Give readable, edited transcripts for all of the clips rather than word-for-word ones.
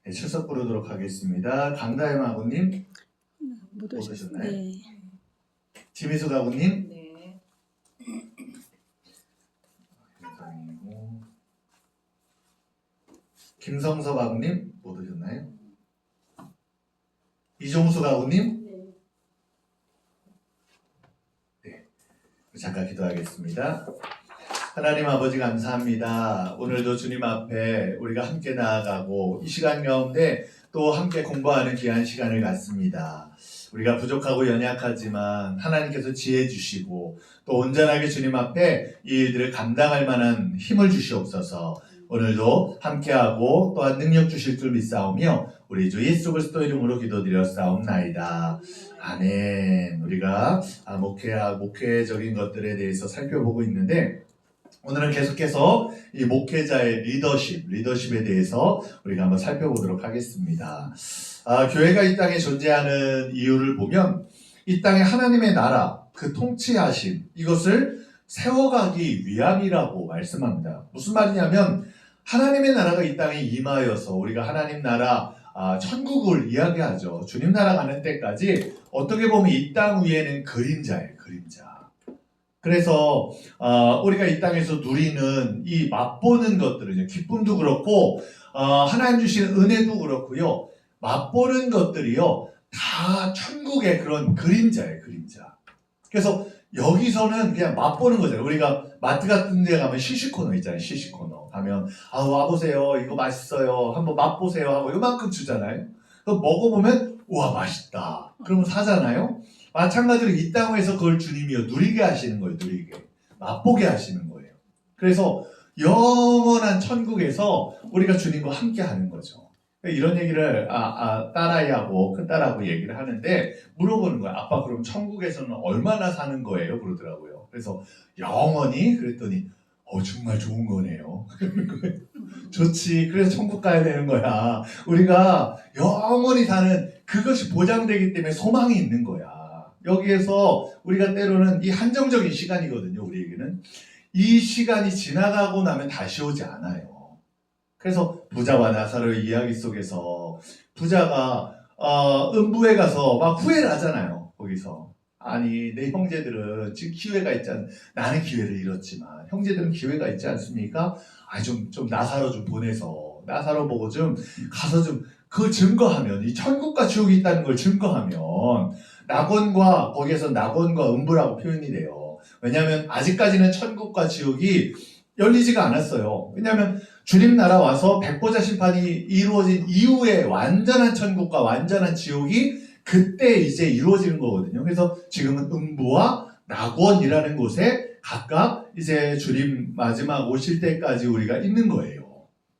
네, 출석 부르도록 하겠습니다. 강다영 아구님 못 오셨나요? 네. 지미수 가구님. 네. 김성이고 김성서 가구님 못 오셨나요? 이종수 가구님. 네, 잠깐 기도하겠습니다. 하나님 아버지 감사합니다. 오늘도 주님 앞에 우리가 함께 나아가고 이 시간 가운데 또 함께 공부하는 귀한 시간을 갖습니다. 우리가 부족하고 연약하지만 하나님께서 지혜 주시고 또 온전하게 주님 앞에 이 일들을 감당할 만한 힘을 주시옵소서. 오늘도 함께하고 또한 능력 주실 줄 믿사오며 우리 주 예수 그리스도 이름으로 기도드렸사옵나이다. 아멘. 우리가 목회적인 것들에 대해서 살펴보고 있는데 오늘은 계속해서 이 목회자의 리더십에 대해서 우리가 한번 살펴보도록 하겠습니다. 교회가 이 땅에 존재하는 이유를 보면 이 땅에 하나님의 나라, 그 통치하심, 이것을 세워가기 위함이라고 말씀합니다. 무슨 말이냐면 하나님의 나라가 이 땅에 임하여서 우리가 하나님 나라, 천국을 이야기하죠. 주님 나라 가는 때까지 어떻게 보면 이 땅 위에는 그림자예요, 그림자. 그래서 우리가 이 땅에서 누리는 이 맛보는 것들은 기쁨도 그렇고 하나님 주시는 은혜도 그렇고요. 맛보는 것들이요 다 천국의 그런 그림자예요, 그림자. 그래서 여기서는 그냥 맛보는 거잖아요. 우리가 마트 같은 데 가면 시식코너 있잖아요. 시식코너 가면 와보세요, 이거 맛있어요, 한번 맛보세요 하고 요만큼 주잖아요. 먹어보면 우와 맛있다 그러면 사잖아요. 마찬가지로 이 땅에서 그걸 주님이요 누리게 하시는 거예요. 누리게 맛보게 하시는 거예요. 그래서 영원한 천국에서 우리가 주님과 함께 하는 거죠. 이런 얘기를 딸아이하고 큰딸하고 얘기를 하는데 물어보는 거예요. 아빠 그럼 천국에서는 얼마나 사는 거예요? 그러더라고요. 그래서 영원히 그랬더니 정말 좋은 거네요. 좋지. 그래서 천국 가야 되는 거야. 우리가 영원히 사는 그것이 보장되기 때문에 소망이 있는 거야. 여기에서 우리가 때로는 이 한정적인 시간이거든요. 우리에게는 이 시간이 지나가고 나면 다시 오지 않아요. 그래서 부자와 나사로의 이야기 속에서 부자가 음부에 가서 막 후회를 하잖아요. 거기서 아니 내 형제들은 지금 기회가 있지 않 나는 기회를 잃었지만 형제들은 기회가 있지 않습니까? 좀 나사로 좀 보내서 나사로 보고 좀 가서 좀 그걸 증거하면 이 천국과 지옥이 있다는 걸 증거하면 거기에서 낙원과 음부라고 표현이 돼요. 왜냐하면 아직까지는 천국과 지옥이 열리지가 않았어요. 왜냐하면 주님 나라 와서 백보자 심판이 이루어진 이후에 완전한 천국과 완전한 지옥이 그때 이제 이루어지는 거거든요. 그래서 지금은 음부와 낙원이라는 곳에 각각 이제 주님 마지막 오실 때까지 우리가 있는 거예요.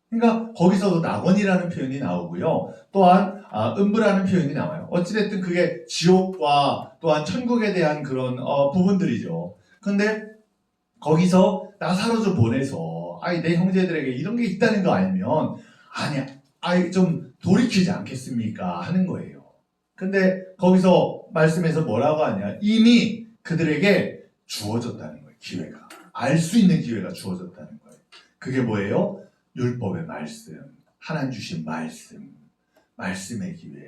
그러니까 거기서도 낙원이라는 표현이 나오고요. 또한 음부라는 표현이 나와요. 어찌됐든 그게 지옥과 또한 천국에 대한 그런 부분들이죠. 근데 거기서 나사로 좀 보내서 내 형제들에게 이런 게 있다는 거 알면 좀 돌이키지 않겠습니까? 하는 거예요. 근데 거기서 말씀에서 뭐라고 하냐? 이미 그들에게 주어졌다는 거예요. 기회가. 알 수 있는 기회가 주어졌다는 거예요. 그게 뭐예요? 율법의 말씀, 하나님 주신 말씀의 기회.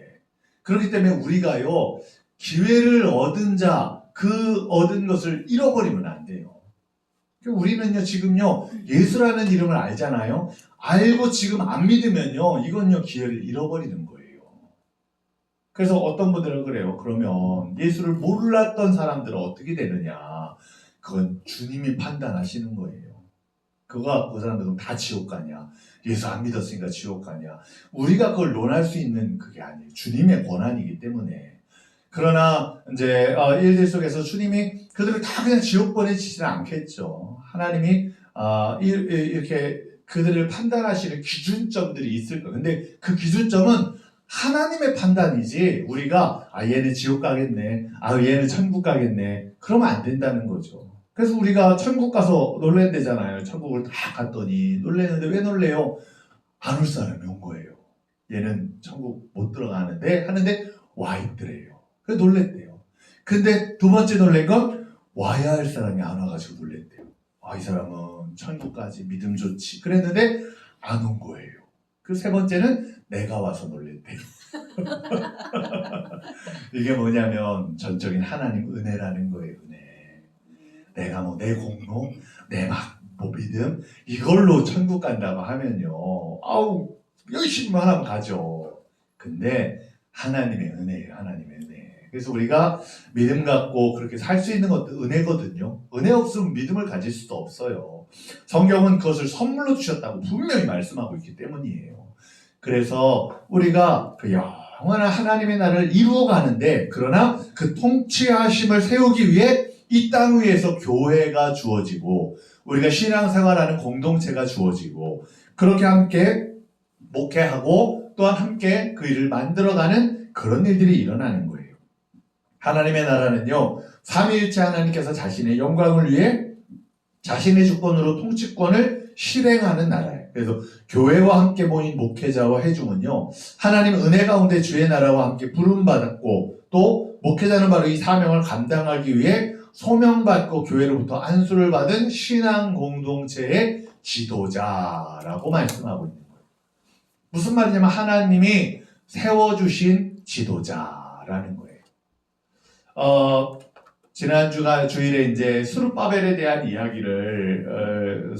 그렇기 때문에 우리가요 기회를 얻은 자, 그 얻은 것을 잃어버리면 안 돼요. 우리는요 지금요 예수라는 이름을 알잖아요. 알고 지금 안 믿으면요 이건요 기회를 잃어버리는 거예요. 그래서 어떤 분들은 그래요. 그러면 예수를 몰랐던 사람들은 어떻게 되느냐? 그건 주님이 판단하시는 거예요. 그 사람들은 다 지옥 가냐? 예수 안 믿었으니까 지옥 가냐? 우리가 그걸 논할 수 있는 그게 아니에요. 주님의 권한이기 때문에. 그러나 이제 일들 속에서 주님이 그들을 다 그냥 지옥 보내시지는 않겠죠. 하나님이 이렇게 그들을 판단하시는 기준점들이 있을 거예요. 근데 그 기준점은 하나님의 판단이지 우리가 얘는 지옥 가겠네, 얘는 천국 가겠네, 그러면 안 된다는 거죠. 그래서 우리가 천국 가서 놀랜대잖아요. 천국을 다 갔더니 놀랬는데 왜 놀래요? 안 올 사람이 온 거예요. 얘는 천국 못 들어가는데 하는데 와 있더래요. 그래서 놀랬대요. 근데 두 번째 놀란 건 와야 할 사람이 안 와가지고 놀랬대요. 이 사람은 천국까지 믿음 좋지 그랬는데 안 온 거예요. 그 세 번째는 내가 와서 놀릴 때. 이게 뭐냐면 전적인 하나님 은혜라는 거예요. 은혜. 내가 뭐 내 공로, 내 뭐 믿음 이걸로 천국 간다고 하면요. 아우 열심히만 하면 가죠. 근데 하나님의 은혜예요. 하나님의 은혜. 그래서 우리가 믿음 갖고 그렇게 살 수 있는 것도 은혜거든요. 은혜 없으면 믿음을 가질 수도 없어요. 성경은 그것을 선물로 주셨다고 분명히 말씀하고 있기 때문이에요. 그래서 우리가 그 영원한 하나님의 나라를 이루어가는데 그러나 그 통치하심을 세우기 위해 이 땅 위에서 교회가 주어지고 우리가 신앙생활하는 공동체가 주어지고 그렇게 함께 목회하고 또한 함께 그 일을 만들어가는 그런 일들이 일어나는 거예요. 하나님의 나라는요. 삼위일체 하나님께서 자신의 영광을 위해 자신의 주권으로 통치권을 실행하는 나라예요. 그래서 교회와 함께 모인 목회자와 회중은요. 하나님 은혜 가운데 주의 나라와 함께 부름받았고 또 목회자는 바로 이 사명을 감당하기 위해 소명받고 교회로부터 안수를 받은 신앙 공동체의 지도자라고 말씀하고 있는 거예요. 무슨 말이냐면 하나님이 세워주신 지도자라는 거예요. 지난 주일에 이제 스룹바벨에 대한 이야기를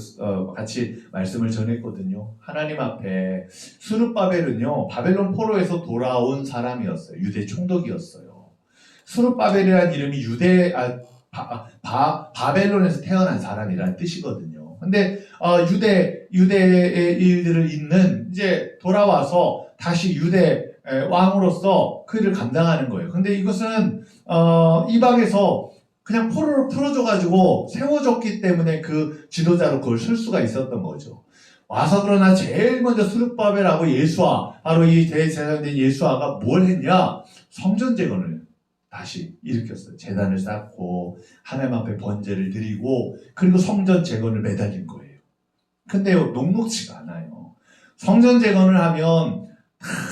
같이 말씀을 전했거든요. 하나님 앞에 스룹바벨은요 바벨론 포로에서 돌아온 사람이었어요. 유대 총독이었어요. 스룹바벨이라는 이름이 바벨론에서 태어난 사람이라는 뜻이거든요. 근데 유대의 일들을 잇는 이제 돌아와서 다시 유대 왕으로서 그 일을 감당하는 거예요. 근데 이것은 이방에서 그냥 포로로 풀어줘가지고 세워졌기 때문에 그 지도자로 그걸 쓸 수가 있었던 거죠. 와서 그러나 제일 먼저 스룹바벨하고 예수아, 바로 이 대제사장된 예수아가 뭘 했냐? 성전 재건을 다시 일으켰어요. 제단을 쌓고 하나님 앞에 번제를 드리고 그리고 성전 재건을 매달린 거예요. 근데요 녹록지가 않아요. 성전 재건을 하면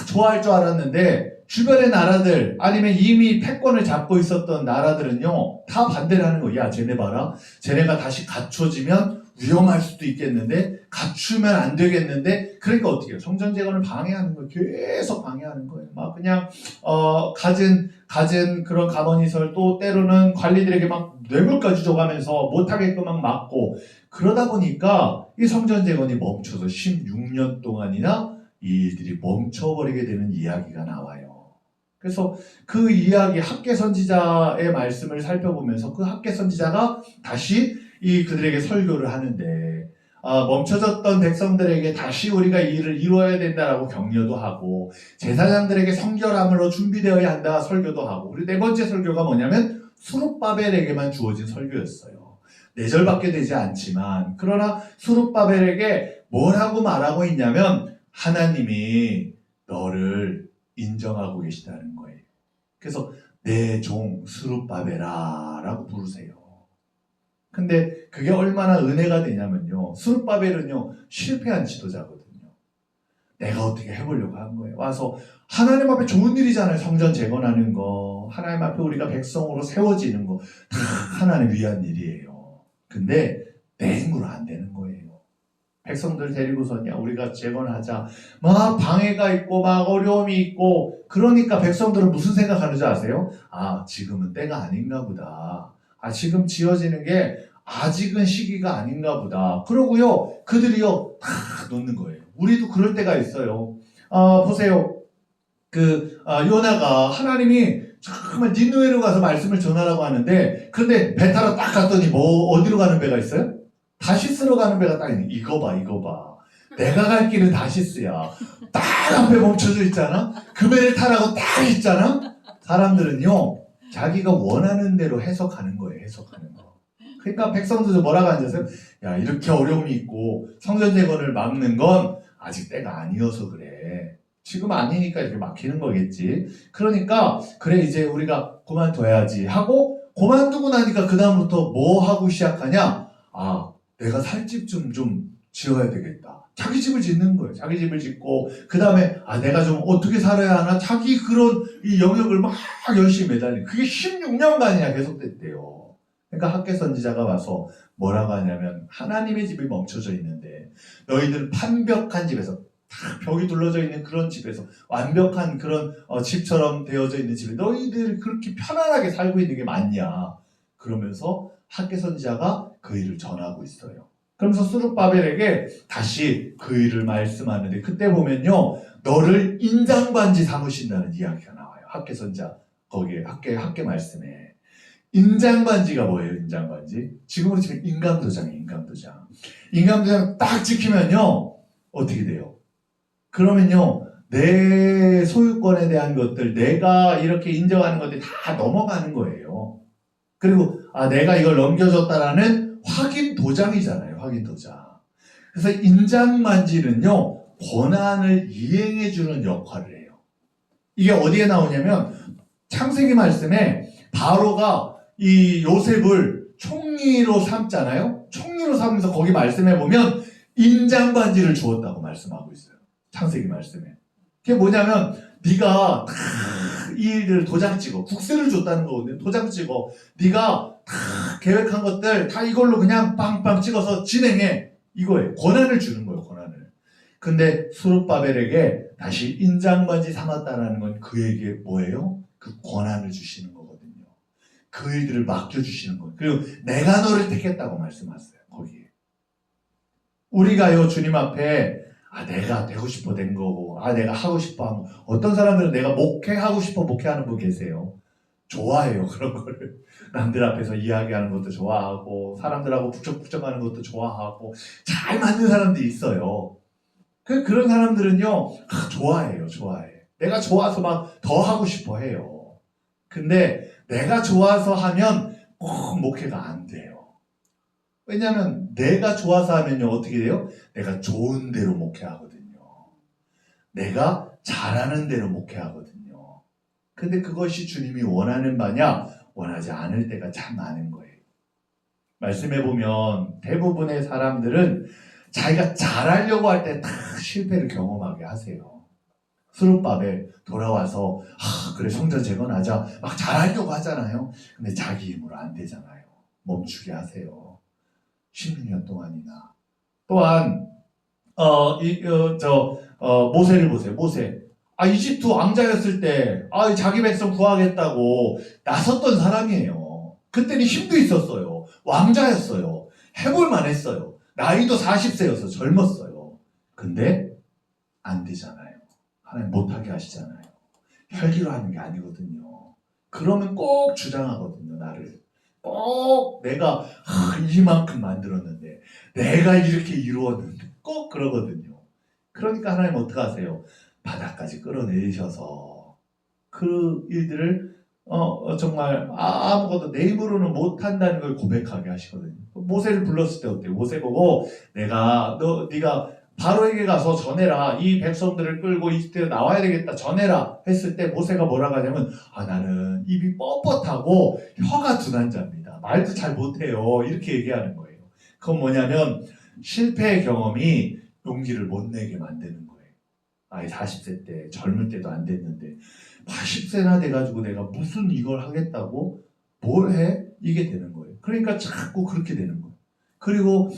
좋아할 줄 알았는데 주변의 나라들 아니면 이미 패권을 잡고 있었던 나라들은요 다 반대를 하는 거예요. 야 쟤네 봐라. 쟤네가 다시 갖춰지면 위험할 수도 있겠는데 갖추면 안 되겠는데 그러니까 어떻게 해요? 성전 재건을 방해하는 거예요. 계속 방해하는 거예요. 막 그냥 가진 그런 가번이설 또 때로는 관리들에게 막 뇌물까지 줘가면서 못하게끔 막 막고 그러다 보니까 이 성전 재건이 멈춰서 16년 동안이나 이 일들이 멈춰버리게 되는 이야기가 나와요. 그래서 그 이야기 학개 선지자의 말씀을 살펴보면서 그 학개 선지자가 다시 그들에게 설교를 하는데 멈춰졌던 백성들에게 다시 우리가 이 일을 이루어야 된다라고 격려도 하고 제사장들에게 성결함으로 준비되어야 한다 설교도 하고 그리고 네 번째 설교가 뭐냐면 스룹바벨에게만 주어진 설교였어요. 4절밖에 되지 않지만 그러나 스룹바벨에게 뭐라고 말하고 있냐면 하나님이 너를 인정하고 계시다는 거예요. 그래서 내 종 스룹바벨아 라고 부르세요. 근데 그게 얼마나 은혜가 되냐면요. 스룹바벨은요 실패한 지도자거든요. 내가 어떻게 해보려고 한 거예요. 와서 하나님 앞에 좋은 일이잖아요. 성전 재건하는 거 하나님 앞에 우리가 백성으로 세워지는 거 다 하나님 위한 일이에요. 근데 내 힘으로 안 되는 거예요. 백성들 데리고서냐 우리가 재건하자 막 방해가 있고 막 어려움이 있고 그러니까 백성들은 무슨 생각하는지 아세요? 아 지금은 때가 아닌가 보다. 지금 지어지는 게 아직은 시기가 아닌가 보다. 그러고요 그들이요 다 놓는 거예요. 우리도 그럴 때가 있어요. 보세요. 요나가 하나님이 정말 니느웨로 가서 말씀을 전하라고 하는데 근데 배 타러 딱 갔더니 어디로 가는 배가 있어요? 다시스로 가는 배가 딱 있는 이거 봐. 내가 갈 길은 다시스야. 딱 앞에 멈춰져 있잖아. 그 배를 타라고 딱 있잖아. 사람들은요 자기가 원하는 대로 해석하는 거예요. 해석하는 거. 그러니까 백성들도 뭐라고 앉아서요? 야 이렇게 어려움이 있고 성전 재건을 막는 건 아직 때가 아니어서 그래. 지금 아니니까 이렇게 막히는 거겠지. 그러니까 그래 이제 우리가 그만둬야지 하고 그만두고 나니까 그 다음부터 뭐 하고 시작하냐? 내가 살 집 좀 지어야 되겠다. 자기 집을 짓는 거예요. 자기 집을 짓고 그 다음에 내가 좀 어떻게 살아야 하나? 자기 그런 이 영역을 막 열심히 매달리는 그게 16년간이나 계속됐대요. 그러니까 학개 선지자가 와서 뭐라고 하냐면 하나님의 집이 멈춰져 있는데 너희들 판벽한 집에서 다 벽이 둘러져 있는 그런 집에서 완벽한 그런 집처럼 되어져 있는 집에 너희들 그렇게 편안하게 살고 있는 게 맞냐? 그러면서 학개 선지자가 그 일을 전하고 있어요. 그러면서 스룹바벨에게 다시 그 일을 말씀하는데 그때 보면요. 너를 인장반지 삼으신다는 이야기가 나와요. 학개 선지자 거기에 학개 말씀에. 인장반지가 뭐예요? 인장반지? 지금으로 치면 인감도장이에요. 인감도장. 인감도장 딱 찍히면요. 어떻게 돼요? 그러면요. 내 소유권에 대한 것들, 내가 이렇게 인정하는 것들이 다 넘어가는 거예요. 그리고 내가 이걸 넘겨줬다라는 확인 도장이잖아요. 확인 도장. 그래서 인장반지는요. 권한을 이행해주는 역할을 해요. 이게 어디에 나오냐면 창세기 말씀에 바로가 이 요셉을 총리로 삼잖아요. 총리로 삼으면서 거기 말씀해 보면 인장반지를 주었다고 말씀하고 있어요. 창세기 말씀에. 그게 뭐냐면 네가 다 이 일을 도장 찍어. 국세를 줬다는 거거든요. 도장 찍어. 네가 다 계획한 것들 다 이걸로 그냥 빵빵 찍어서 진행해. 이거예요. 권한을 주는 거예요. 권한을. 근데 스룹바벨에게 다시 인장반지 삼았다는 건 그에게 뭐예요? 그 권한을 주시는 거거든요. 그 일들을 맡겨주시는 거예요. 그리고 내가 너를 택했다고 말씀하셨어요. 거기에. 우리가요 주님 앞에 내가 되고 싶어 된 거고 내가 하고 싶어 한 거. 어떤 사람들은 내가 목회하고 싶어 목회하는 분 계세요. 좋아해요. 그런 거를. 남들 앞에서 이야기하는 것도 좋아하고 사람들하고 북적북적하는 것도 좋아하고 잘 맞는 사람들이 있어요. 그런 사람들은요 좋아해요. 좋아해. 내가 좋아서 막 더 하고 싶어 해요. 근데 내가 좋아서 하면 꼭 목회가 안 돼요. 왜냐하면 내가 좋아서 하면요 어떻게 돼요? 내가 좋은 대로 목회하거든요. 내가 잘하는 대로 목회하거든요. 근데 그것이 주님이 원하는 바냐? 원하지 않을 때가 참 많은 거예요. 말씀해 보면 대부분의 사람들은 자기가 잘하려고 할 때 다 실패를 경험하게 하세요. 스룹바벨 돌아와서 그래 성전 재건하자 막 잘하려고 하잖아요. 근데 자기 힘으로 안 되잖아요. 멈추게 하세요. 16년 동안이나. 또한 모세를 보세요. 모세. 이집트 왕자였을 때 자기 백성 구하겠다고 나섰던 사람이에요. 그때는 힘도 있었어요. 왕자였어요. 해볼만 했어요. 나이도 40세여서 젊었어요. 근데 안 되잖아요. 하나님 못하게 하시잖아요. 혈기로 하는 게 아니거든요. 그러면 꼭 주장하거든요. 나를. 꼭 내가 이만큼 만들었는데 내가 이렇게 이루었는데 꼭 그러거든요. 그러니까 하나님 어떡하세요? 바닥까지 끌어내리셔서 그 일들을 정말 아무것도 내 힘으로는 못한다는 걸 고백하게 하시거든요. 모세를 불렀을 때 어때요? 모세 보고 네가 바로에게 가서 전해라. 이 백성들을 끌고 이집트에 나와야 되겠다. 전해라. 했을 때 모세가 뭐라고 하냐면 나는 입이 뻣뻣하고 혀가 둔한 자입니다. 말도 잘 못해요. 이렇게 얘기하는 거예요. 그건 뭐냐면 실패의 경험이 용기를 못 내게 만드는 거예요. 40세 때 젊을 때도 안 됐는데 80세나 돼가지고 내가 무슨 이걸 하겠다고 뭘 해? 이게 되는 거예요. 그러니까 자꾸 그렇게 되는 거예요. 그리고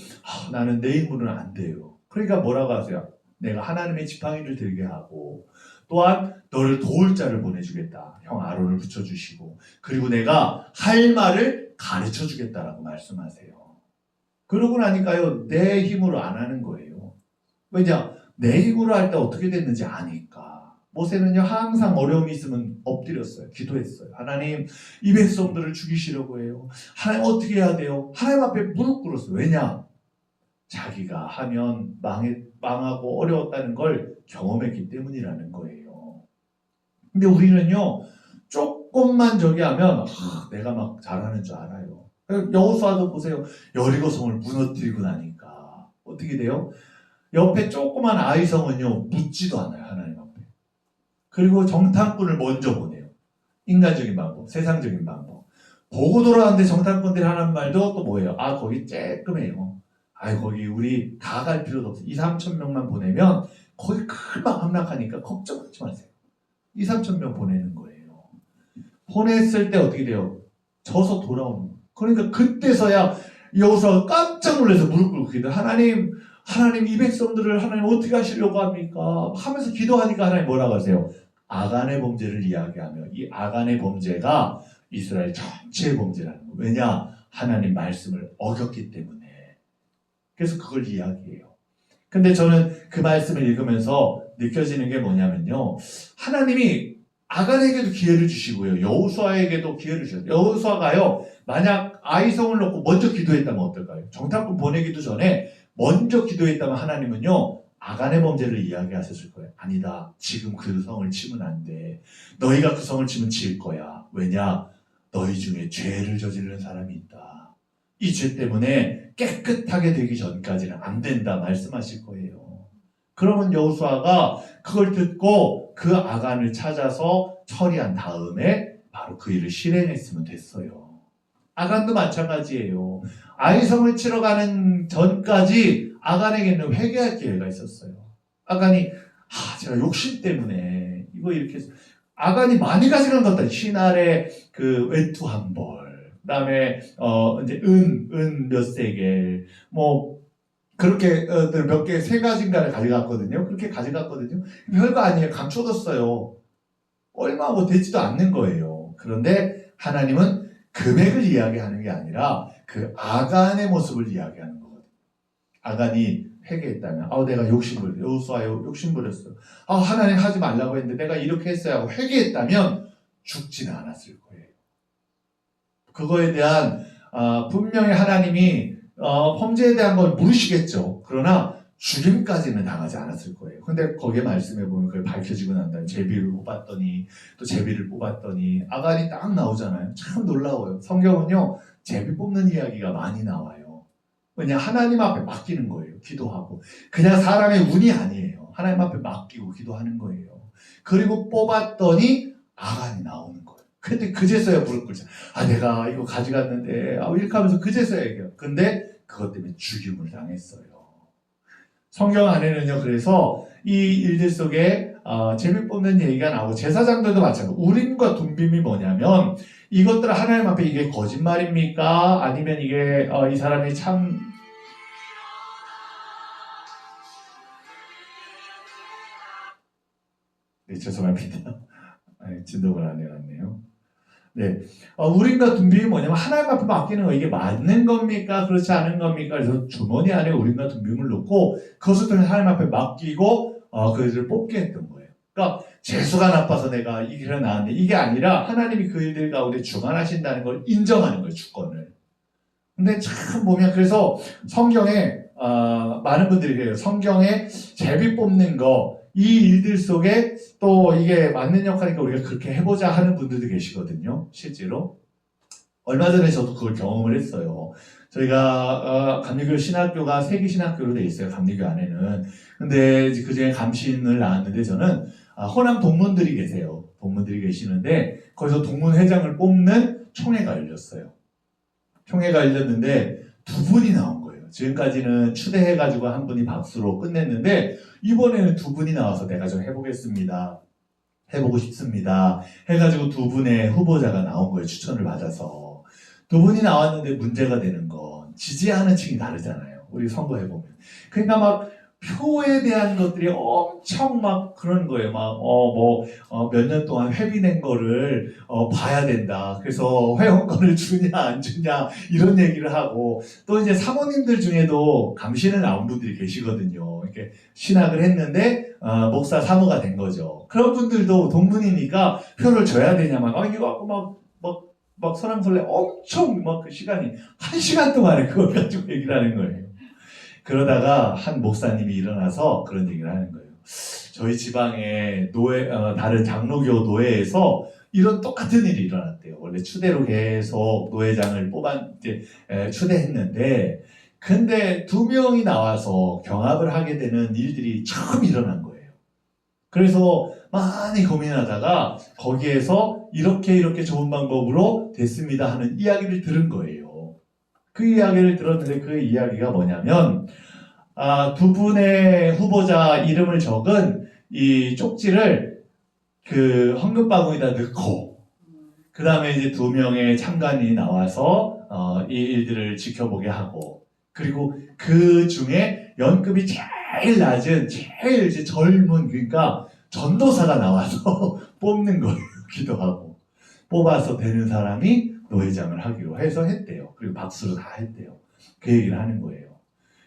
나는 내 힘으로는 안 돼요. 그러니까 뭐라고 하세요? 내가 하나님의 지팡이를 들게 하고 또한 너를 도울 자를 보내주겠다. 형 아론을 붙여주시고 그리고 내가 할 말을 가르쳐주겠다라고 말씀하세요. 그러고 나니까요 내 힘으로 안 하는 거예요. 왜냐? 내 힘으로 할 때 어떻게 됐는지 아니까. 모세는요 항상 어려움이 있으면 엎드렸어요. 기도했어요. 하나님 이 백성들을 죽이시려고 해요. 하나님 어떻게 해야 돼요? 하나님 앞에 무릎 꿇었어요. 왜냐? 자기가 하면 망하고 어려웠다는 걸 경험했기 때문이라는 거예요. 근데 우리는요 조금만 저기 하면 내가 막 잘하는 줄 알아요. 여호수아도 보세요. 여리고성을 무너뜨리고 나니까 어떻게 돼요? 옆에 조그만 아이성은요 묻지도 않아요. 하나님 앞에. 그리고 정탐꾼을 먼저 보내요. 인간적인 방법, 세상적인 방법. 보고 돌아왔는데 정탐꾼들이 하는 말도 또 뭐예요? 거기 쬐끔해요. 거기 우리 다 갈 필요도 없어. 2-3천 명만 보내면 거기 금방 함락하니까 걱정하지 마세요. 2-3천 명 보내는 거예요. 보냈을 때 어떻게 돼요? 져서 돌아오는 거예요. 그러니까 그때서야 여호수아가 깜짝 놀라서 무릎 꿇고 기도. 하나님 하나님 이 백성들을 하나님 어떻게 하시려고 합니까? 하면서 기도하니까 하나님 뭐라고 하세요? 아간의 범죄를 이야기하며 이 아간의 범죄가 이스라엘 전체의 범죄라는 거예요. 왜냐? 하나님 말씀을 어겼기 때문에. 그래서 그걸 이야기해요. 근데 저는 그 말씀을 읽으면서 느껴지는 게 뭐냐면요. 하나님이 아간에게도 기회를 주시고요. 여호수아에게도 기회를 주셨어요. 여호수아가요. 만약 아이성을 놓고 먼저 기도했다면 어떨까요? 정탐꾼 보내기도 전에 먼저 기도했다면 하나님은요. 아간의 범죄를 이야기하셨을 거예요. 아니다. 지금 그 성을 치면 안 돼. 너희가 그 성을 치면 질 거야. 왜냐? 너희 중에 죄를 저지르는 사람이 있다. 이 죄 때문에 깨끗하게 되기 전까지는 안 된다 말씀하실 거예요. 그러면 여호수아가 그걸 듣고 그 아간을 찾아서 처리한 다음에 바로 그 일을 실행했으면 됐어요. 아간도 마찬가지예요. 아이성을 치러 가는 전까지 아간에게는 회개할 기회가 있었어요. 아간이 제가 욕심 때문에 이거 이렇게 해서 아간이 많이 가져간 것들 신할의 그 외투 한 벌, 그다음에 이제 은 몇 세겔 뭐 그렇게 몇 개 세 가지인가를 가져갔거든요. 그렇게 가져갔거든요. 별거 아니에요. 감춰뒀어요. 얼마 뭐 되지도 않는 거예요. 그런데 하나님은 금액을 이야기하는 게 아니라 그 아간의 모습을 이야기하는 거거든요. 아간이 회개했다면 내가 여호수아 욕심부렸어요. 하나님 하지 말라고 했는데 내가 이렇게 했어야 하고 회개했다면 죽지는 않았을 거예요. 그거에 대한 분명히 하나님이 범죄에 대한 걸 물으시겠죠. 그러나 죽임까지는 당하지 않았을 거예요. 근데 거기에 말씀해 보면 그게 밝혀지고 난 다음에 제비를 뽑았더니 또 제비를 뽑았더니 아간이 딱 나오잖아요. 참 놀라워요. 성경은요 제비 뽑는 이야기가 많이 나와요. 왜냐 하나님 앞에 맡기는 거예요. 기도하고 그냥 사람의 운이 아니에요. 하나님 앞에 맡기고 기도하는 거예요. 그리고 뽑았더니 아간이 나오는 거예요. 근데 그제서야 무릎 꿇자. 내가 이거 가져갔는데 이렇게 하면서 그제서야 얘기해요. 근데 그것 때문에 죽임을 당했어요. 성경 안에는요, 그래서 이 일들 속에 제비 뽑는 얘기가 나오고 제사장들도 마찬가지고 우림과 둠빔이 뭐냐면 이것들은 하나님 앞에 이게 거짓말입니까? 아니면 이게 이 사람이 참 네, 죄송합니다. 진동을 안 해놨네요. 네. 우림과 둠빔이 뭐냐면 하나님 앞에 맡기는 거 이게 맞는 겁니까? 그렇지 않은 겁니까? 그래서 주머니 안에 우림과 둠빔을 넣고 그것을 통해 하나님 앞에 맡기고 그들을 뽑게 했던 거예요. 그러니까 재수가 나빠서 내가 이 길을 나왔는데 이게 아니라 하나님이 그 일들 가운데 주관하신다는 걸 인정하는 거예요. 주권을. 근데 참 보면 그래서 성경에 많은 분들이 그래요. 성경에 제비 뽑는 거 이 일들 속에 또 이게 맞는 역할이니까 우리가 그렇게 해보자 하는 분들도 계시거든요. 실제로. 얼마 전에 저도 그걸 경험을 했어요. 저희가 감리교 신학교가 세기 신학교로 돼 있어요. 감리교 안에는. 근데 그 중에 감신을 나왔는데 저는 호남 동문들이 계세요. 동문들이 계시는데 거기서 동문회장을 뽑는 총회가 열렸어요. 총회가 열렸는데 두 분이 나온 거예요. 지금까지는 추대해가지고 한 분이 박수로 끝냈는데 이번에는 두 분이 나와서 내가 좀 해보겠습니다. 해보고 싶습니다. 해가지고 두 분의 후보자가 나온 거예요. 추천을 받아서. 두 분이 나왔는데 문제가 되는 건 지지하는 층이 다르잖아요. 우리 선거해보면. 그러니까 막 표에 대한 것들이 엄청 막 그런 거예요. 막, 몇 년 동안 회비낸 거를, 봐야 된다. 그래서 회원권을 주냐, 안 주냐, 이런 얘기를 하고, 또 이제 사모님들 중에도 감신을 나온 분들이 계시거든요. 이렇게 신학을 했는데, 목사 사모가 된 거죠. 그런 분들도 동문이니까 표를 줘야 되냐, 이거 갖고 막 설랑설레 엄청 막 그 시간이, 1시간 동안에 그걸 가지고 얘기를 하는 거예요. 그러다가 한 목사님이 일어나서 그런 얘기를 하는 거예요. 저희 지방에 다른 장로교 노회에서 이런 똑같은 일이 일어났대요. 원래 추대로 계속 노회장을 추대했는데, 근데 2명이 나와서 경합을 하게 되는 일들이 처음 일어난 거예요. 그래서 많이 고민하다가 거기에서 이렇게 좋은 방법으로 됐습니다 하는 이야기를 들은 거예요. 그 이야기를 들었는데 그 이야기가 뭐냐면 두 분의 후보자 이름을 적은 이 쪽지를 그 헌금바구니에다 넣고 그 다음에 이제 2명의 참관이 나와서 이 일들을 지켜보게 하고 그리고 그 중에 연급이 제일 낮은, 제일 이제 젊은, 그러니까 전도사가 나와서 뽑는 거예요. 기도하고. 뽑아서 되는 사람이 노회장을 하기로 해서 했대요. 그리고 박수로 다 했대요. 그 얘기를 하는 거예요.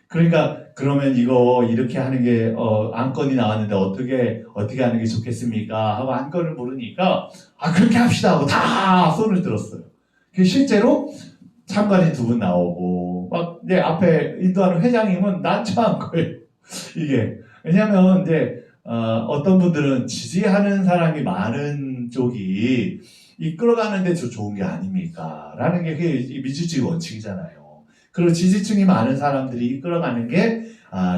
그러니까 그러면 이거 이렇게 하는 게 안건이 나왔는데 어떻게 하는 게 좋겠습니까? 하고 안건을 물으니까 그렇게 합시다 하고 다 손을 들었어요. 실제로 참관인 2분 나오고 막 이제 앞에 인도하는 회장님은 난처한 거예요. 이게 왜냐하면 이제 어떤 분들은 지지하는 사람이 많은 쪽이 이끌어가는데 좋은 게 아닙니까? 라는 게 그게 민주주의 원칙이잖아요. 그리고 지지층이 많은 사람들이 이끌어가는 게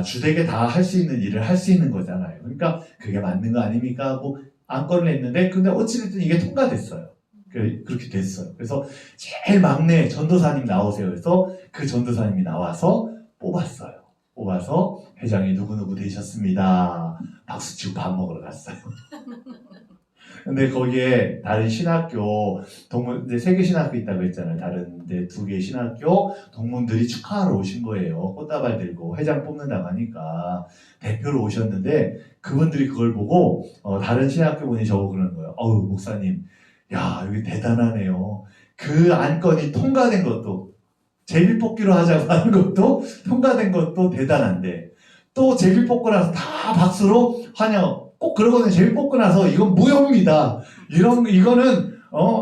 주되게 다 할 수 있는 일을 할 수 있는 거잖아요. 그러니까 그게 맞는 거 아닙니까? 하고 안건을 냈는데 근데 어찌됐든 이게 통과됐어요. 그렇게 됐어요. 그래서 제일 막내 전도사님 나오세요. 그래서 그 전도사님이 나와서 뽑았어요. 뽑아서 회장이 누구누구 되셨습니다. 박수치고 밥 먹으러 갔어요. 근데 거기에 다른 신학교 동문 이제 3개 신학교 있다고 했잖아요. 다른 데 2개 신학교 동문들이 축하하러 오신 거예요. 꽃다발 들고 회장 뽑는다고 하니까 대표로 오셨는데 그분들이 그걸 보고 다른 신학교 분이 저보고 그러는 거예요. 어우 목사님, 야 여기 대단하네요. 그 안건이 통과된 것도 제비뽑기로 하자고 하는 것도 통과된 것도 대단한데 또 제비뽑고 나서 다 박수로 환영. 꼭 그러거든요. 제비 뽑고 나서 이건 무효입니다. 이거는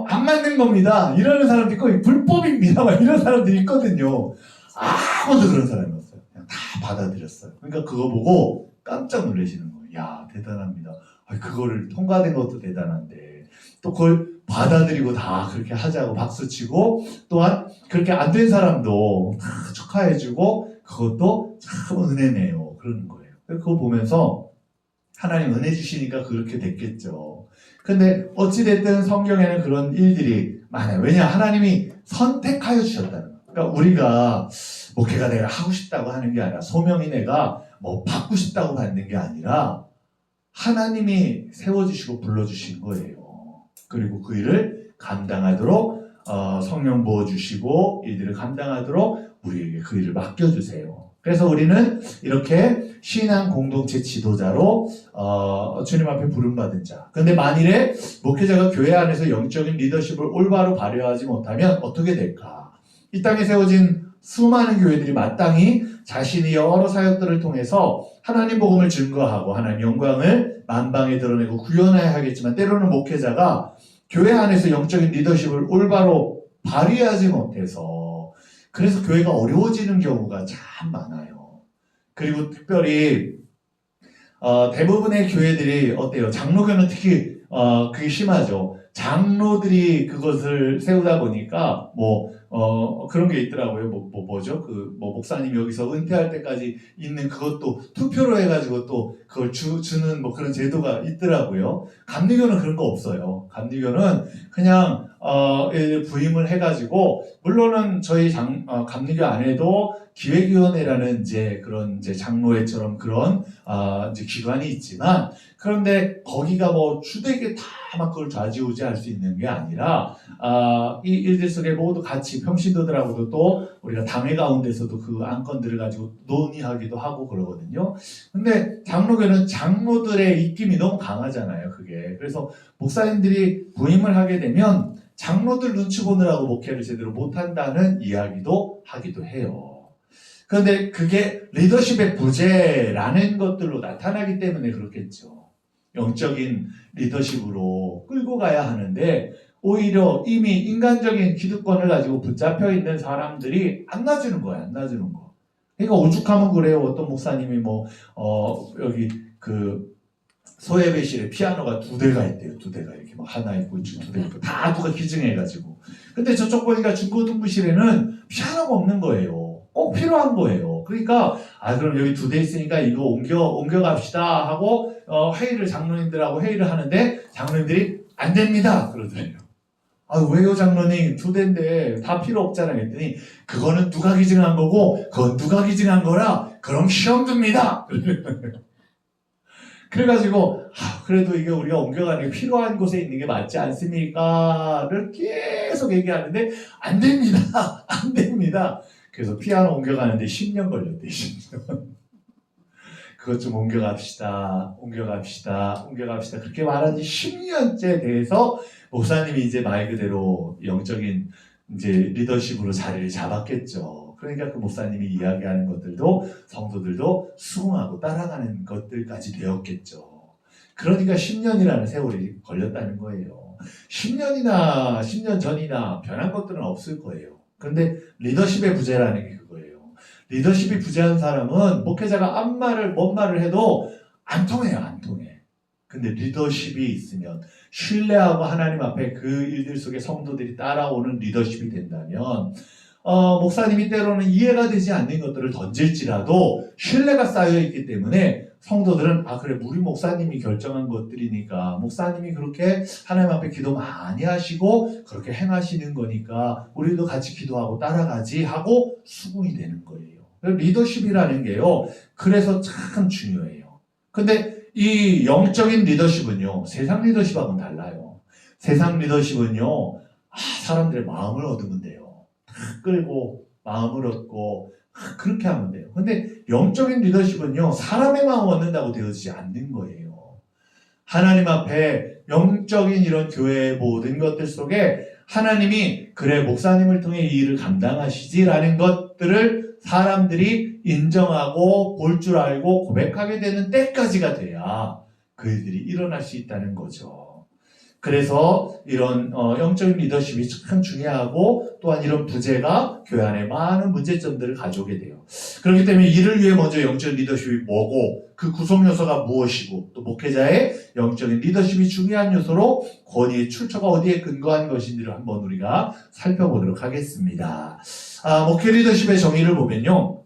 안 맞는 겁니다. 이러는 사람도 있고 불법입니다. 막 이런 사람들이 있거든요. 아무도 그런 사람이 없어요. 그냥 다 받아들였어요. 그러니까 그거 보고 깜짝 놀라시는 거예요. 야 대단합니다. 그거를 통과된 것도 대단한데 또 그걸 받아들이고 다 그렇게 하자고 박수치고 또한 그렇게 안 된 사람도 다 축하해주고 그것도 참 은혜네요. 그러는 거예요. 그거 보면서 하나님 은혜 주시니까 그렇게 됐겠죠. 근데 어찌됐든 성경에는 그런 일들이 많아요. 왜냐? 하나님이 선택하여 주셨다는 거예요. 그러니까 우리가 목회가 내가 하고 싶다고 하는 게 아니라 소명이 내가 뭐 받고 싶다고 받는 게 아니라 하나님이 세워주시고 불러주신 거예요. 그리고 그 일을 감당하도록 성령 부어주시고 일들을 감당하도록 우리에게 그 일을 맡겨주세요. 그래서 우리는 이렇게 신앙 공동체 지도자로 주님 앞에 부름받은 자. 그런데 만일에 목회자가 교회 안에서 영적인 리더십을 올바로 발휘하지 못하면 어떻게 될까? 이 땅에 세워진 수많은 교회들이 마땅히 자신이 여러 사역들을 통해서 하나님 복음을 증거하고 하나님 영광을 만방에 드러내고 구현해야 하겠지만 때로는 목회자가 교회 안에서 영적인 리더십을 올바로 발휘하지 못해서 그래서 교회가 어려워지는 경우가 참 많아요. 그리고 특별히 대부분의 교회들이 어때요? 장로교는 특히 그게 심하죠. 장로들이 그것을 세우다 보니까 그런 게 있더라고요. 뭐죠? 목사님 여기서 은퇴할 때까지 있는 그것도 투표로 해가지고 또 그걸 주는 그런 제도가 있더라고요. 감리교는 그런 거 없어요. 감리교는 그냥 부임을 해가지고 물론은 저희 감리교 안에도 기획위원회라는 그런 장로회처럼 그런 이제 기관이 있지만 그런데 거기가 주되게 다 막 그걸 좌지우지할 수 있는 게 아니라 이 일들 속에 모두 같이 평신도들하고도 또 우리가 당회 가운데서도 그 안건들을 가지고 논의하기도 하고 그러거든요. 근데 장로교는 장로들의 입김이 너무 강하잖아요. 그게 그래서 목사님들이 부임을 하게 되면 장로들 눈치 보느라고 목회를 제대로 못한다는 이야기도 하기도 해요. 그런데 그게 리더십의 부재라는 것들로 나타나기 때문에 그렇겠죠. 영적인 리더십으로 끌고 가야 하는데 오히려 이미 인간적인 기득권을 가지고 붙잡혀 있는 사람들이 안 놔주는 거야. 안 놔주는 거. 그러니까 오죽하면 그래요. 어떤 목사님이 여기 소예배실에 피아노가 2대가 있대요. 2대가 이렇게 하나 있고 2대 있고 다 누가 기증해가지고. 근데 저쪽 보니까 중고등부실에는 피아노가 없는 거예요. 꼭 필요한 거예요. 그러니까 그럼 여기 2대 있으니까 이거 옮겨 갑시다 하고 장로님들하고 회의를 하는데 장로님들이 안 됩니다 그러더래요. 왜요 장로님? 2대인데 다 필요 없잖아요. 했더니 그거는 누가 기증한 거고 그건 누가 기증한 거라 그럼 시험 듭니다. 그래가지고 그래도 이게 우리가 옮겨가는 게 필요한 곳에 있는 게 맞지 않습니까?를 계속 얘기하는데 안 됩니다. 안 됩니다. 그래서 피아노 옮겨가는데 10년 걸렸대요. 10년. 그것 좀 옮겨갑시다. 그렇게 말한 지 10년째 돼서 목사님이 이제 말 그대로 영적인 이제 리더십으로 자리를 잡았겠죠. 그러니까 그 목사님이 이야기하는 것들도 성도들도 수긍하고 따라가는 것들까지 되었겠죠. 그러니까 10년이라는 세월이 걸렸다는 거예요. 10년 전이나 변한 것들은 없을 거예요. 그런데 리더십의 부재라는 게 그거예요. 리더십이 부재한 사람은 목회자가 뭔 말을 해도 안 통해요. 안 통해. 근데 리더십이 있으면 신뢰하고 하나님 앞에 그 일들 속에 성도들이 따라오는 리더십이 된다면 목사님이 때로는 이해가 되지 않는 것들을 던질지라도 신뢰가 쌓여있기 때문에 성도들은 그래 우리 목사님이 결정한 것들이니까 목사님이 그렇게 하나님 앞에 기도 많이 하시고 그렇게 행하시는 거니까 우리도 같이 기도하고 따라가지 하고 수긍이 되는 거예요. 리더십이라는 게요. 그래서 참 중요해요. 근데 이 영적인 리더십은요. 세상 리더십하고는 달라요. 세상 리더십은요. 사람들의 마음을 얻으면 돼요. 끌고 마음을 얻고 그렇게 하면 돼요. 근데 영적인 리더십은요. 사람의 마음을 얻는다고 되어지지 않는 거예요. 하나님 앞에 영적인 이런 교회의 모든 것들 속에 하나님이 그래 목사님을 통해 이 일을 감당하시지라는 것들을 사람들이 인정하고 볼 줄 알고 고백하게 되는 때까지가 돼야 그 일들이 일어날 수 있다는 거죠. 그래서 이런 영적인 리더십이 참 중요하고 또한 이런 부재가 교회 안에 많은 문제점들을 가져오게 돼요. 그렇기 때문에 이를 위해 먼저 영적인 리더십이 뭐고 그 구성 요소가 무엇이고 또 목회자의 영적인 리더십이 중요한 요소로 권위의 출처가 어디에 근거한 것인지를 한번 우리가 살펴보도록 하겠습니다. 목회 리더십의 정의를 보면요.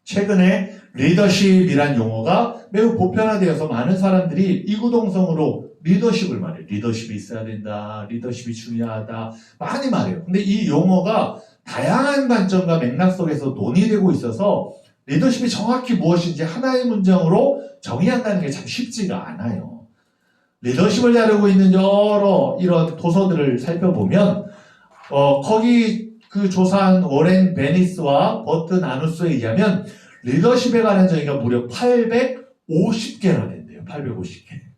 최근에 리더십이란 용어가 매우 보편화되어서 많은 사람들이 이구동성으로 리더십을 말해요. 리더십이 있어야 된다. 리더십이 중요하다. 많이 말해요. 근데 이 용어가 다양한 관점과 맥락 속에서 논의되고 있어서 리더십이 정확히 무엇인지 하나의 문장으로 정의한다는 게 참 쉽지가 않아요. 리더십을 다루고 있는 여러 이런 도서들을 살펴보면 거기 그 조사한 워렌 베니스와 버튼 아누스에 의하면 리더십에 관한 정의가 무려 850개나 된대요. 850개.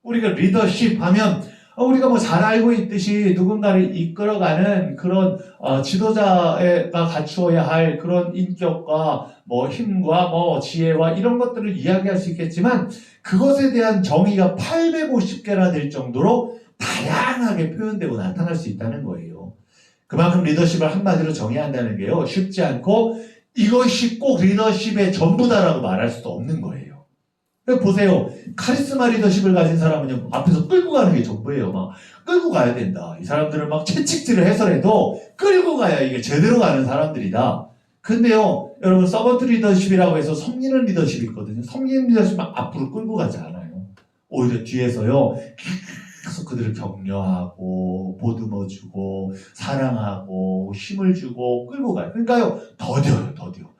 우리가 리더십 하면 우리가 뭐 잘 알고 있듯이 누군가를 이끌어가는 그런 지도자가 갖추어야 할 그런 인격과 뭐 힘과 뭐 지혜와 이런 것들을 이야기할 수 있겠지만 그것에 대한 정의가 850개나 될 정도로 다양하게 표현되고 나타날 수 있다는 거예요. 그만큼 리더십을 한마디로 정의한다는 게요. 쉽지 않고 이것이 꼭 리더십의 전부다라고 말할 수도 없는 거예요. 보세요. 카리스마 리더십을 가진 사람은요, 앞에서 끌고 가는 게 전부예요. 막, 끌고 가야 된다. 이 사람들은 막 채찍질을 해서라도 끌고 가야 이게 제대로 가는 사람들이다. 근데요, 여러분, 서번트 리더십이라고 해서 섬기는 리더십이 있거든요. 섬기는 리더십은 앞으로 끌고 가지 않아요. 오히려 뒤에서요, 계속 그들을 격려하고, 보듬어주고, 사랑하고, 힘을 주고, 끌고 가요. 그러니까요, 더뎌요.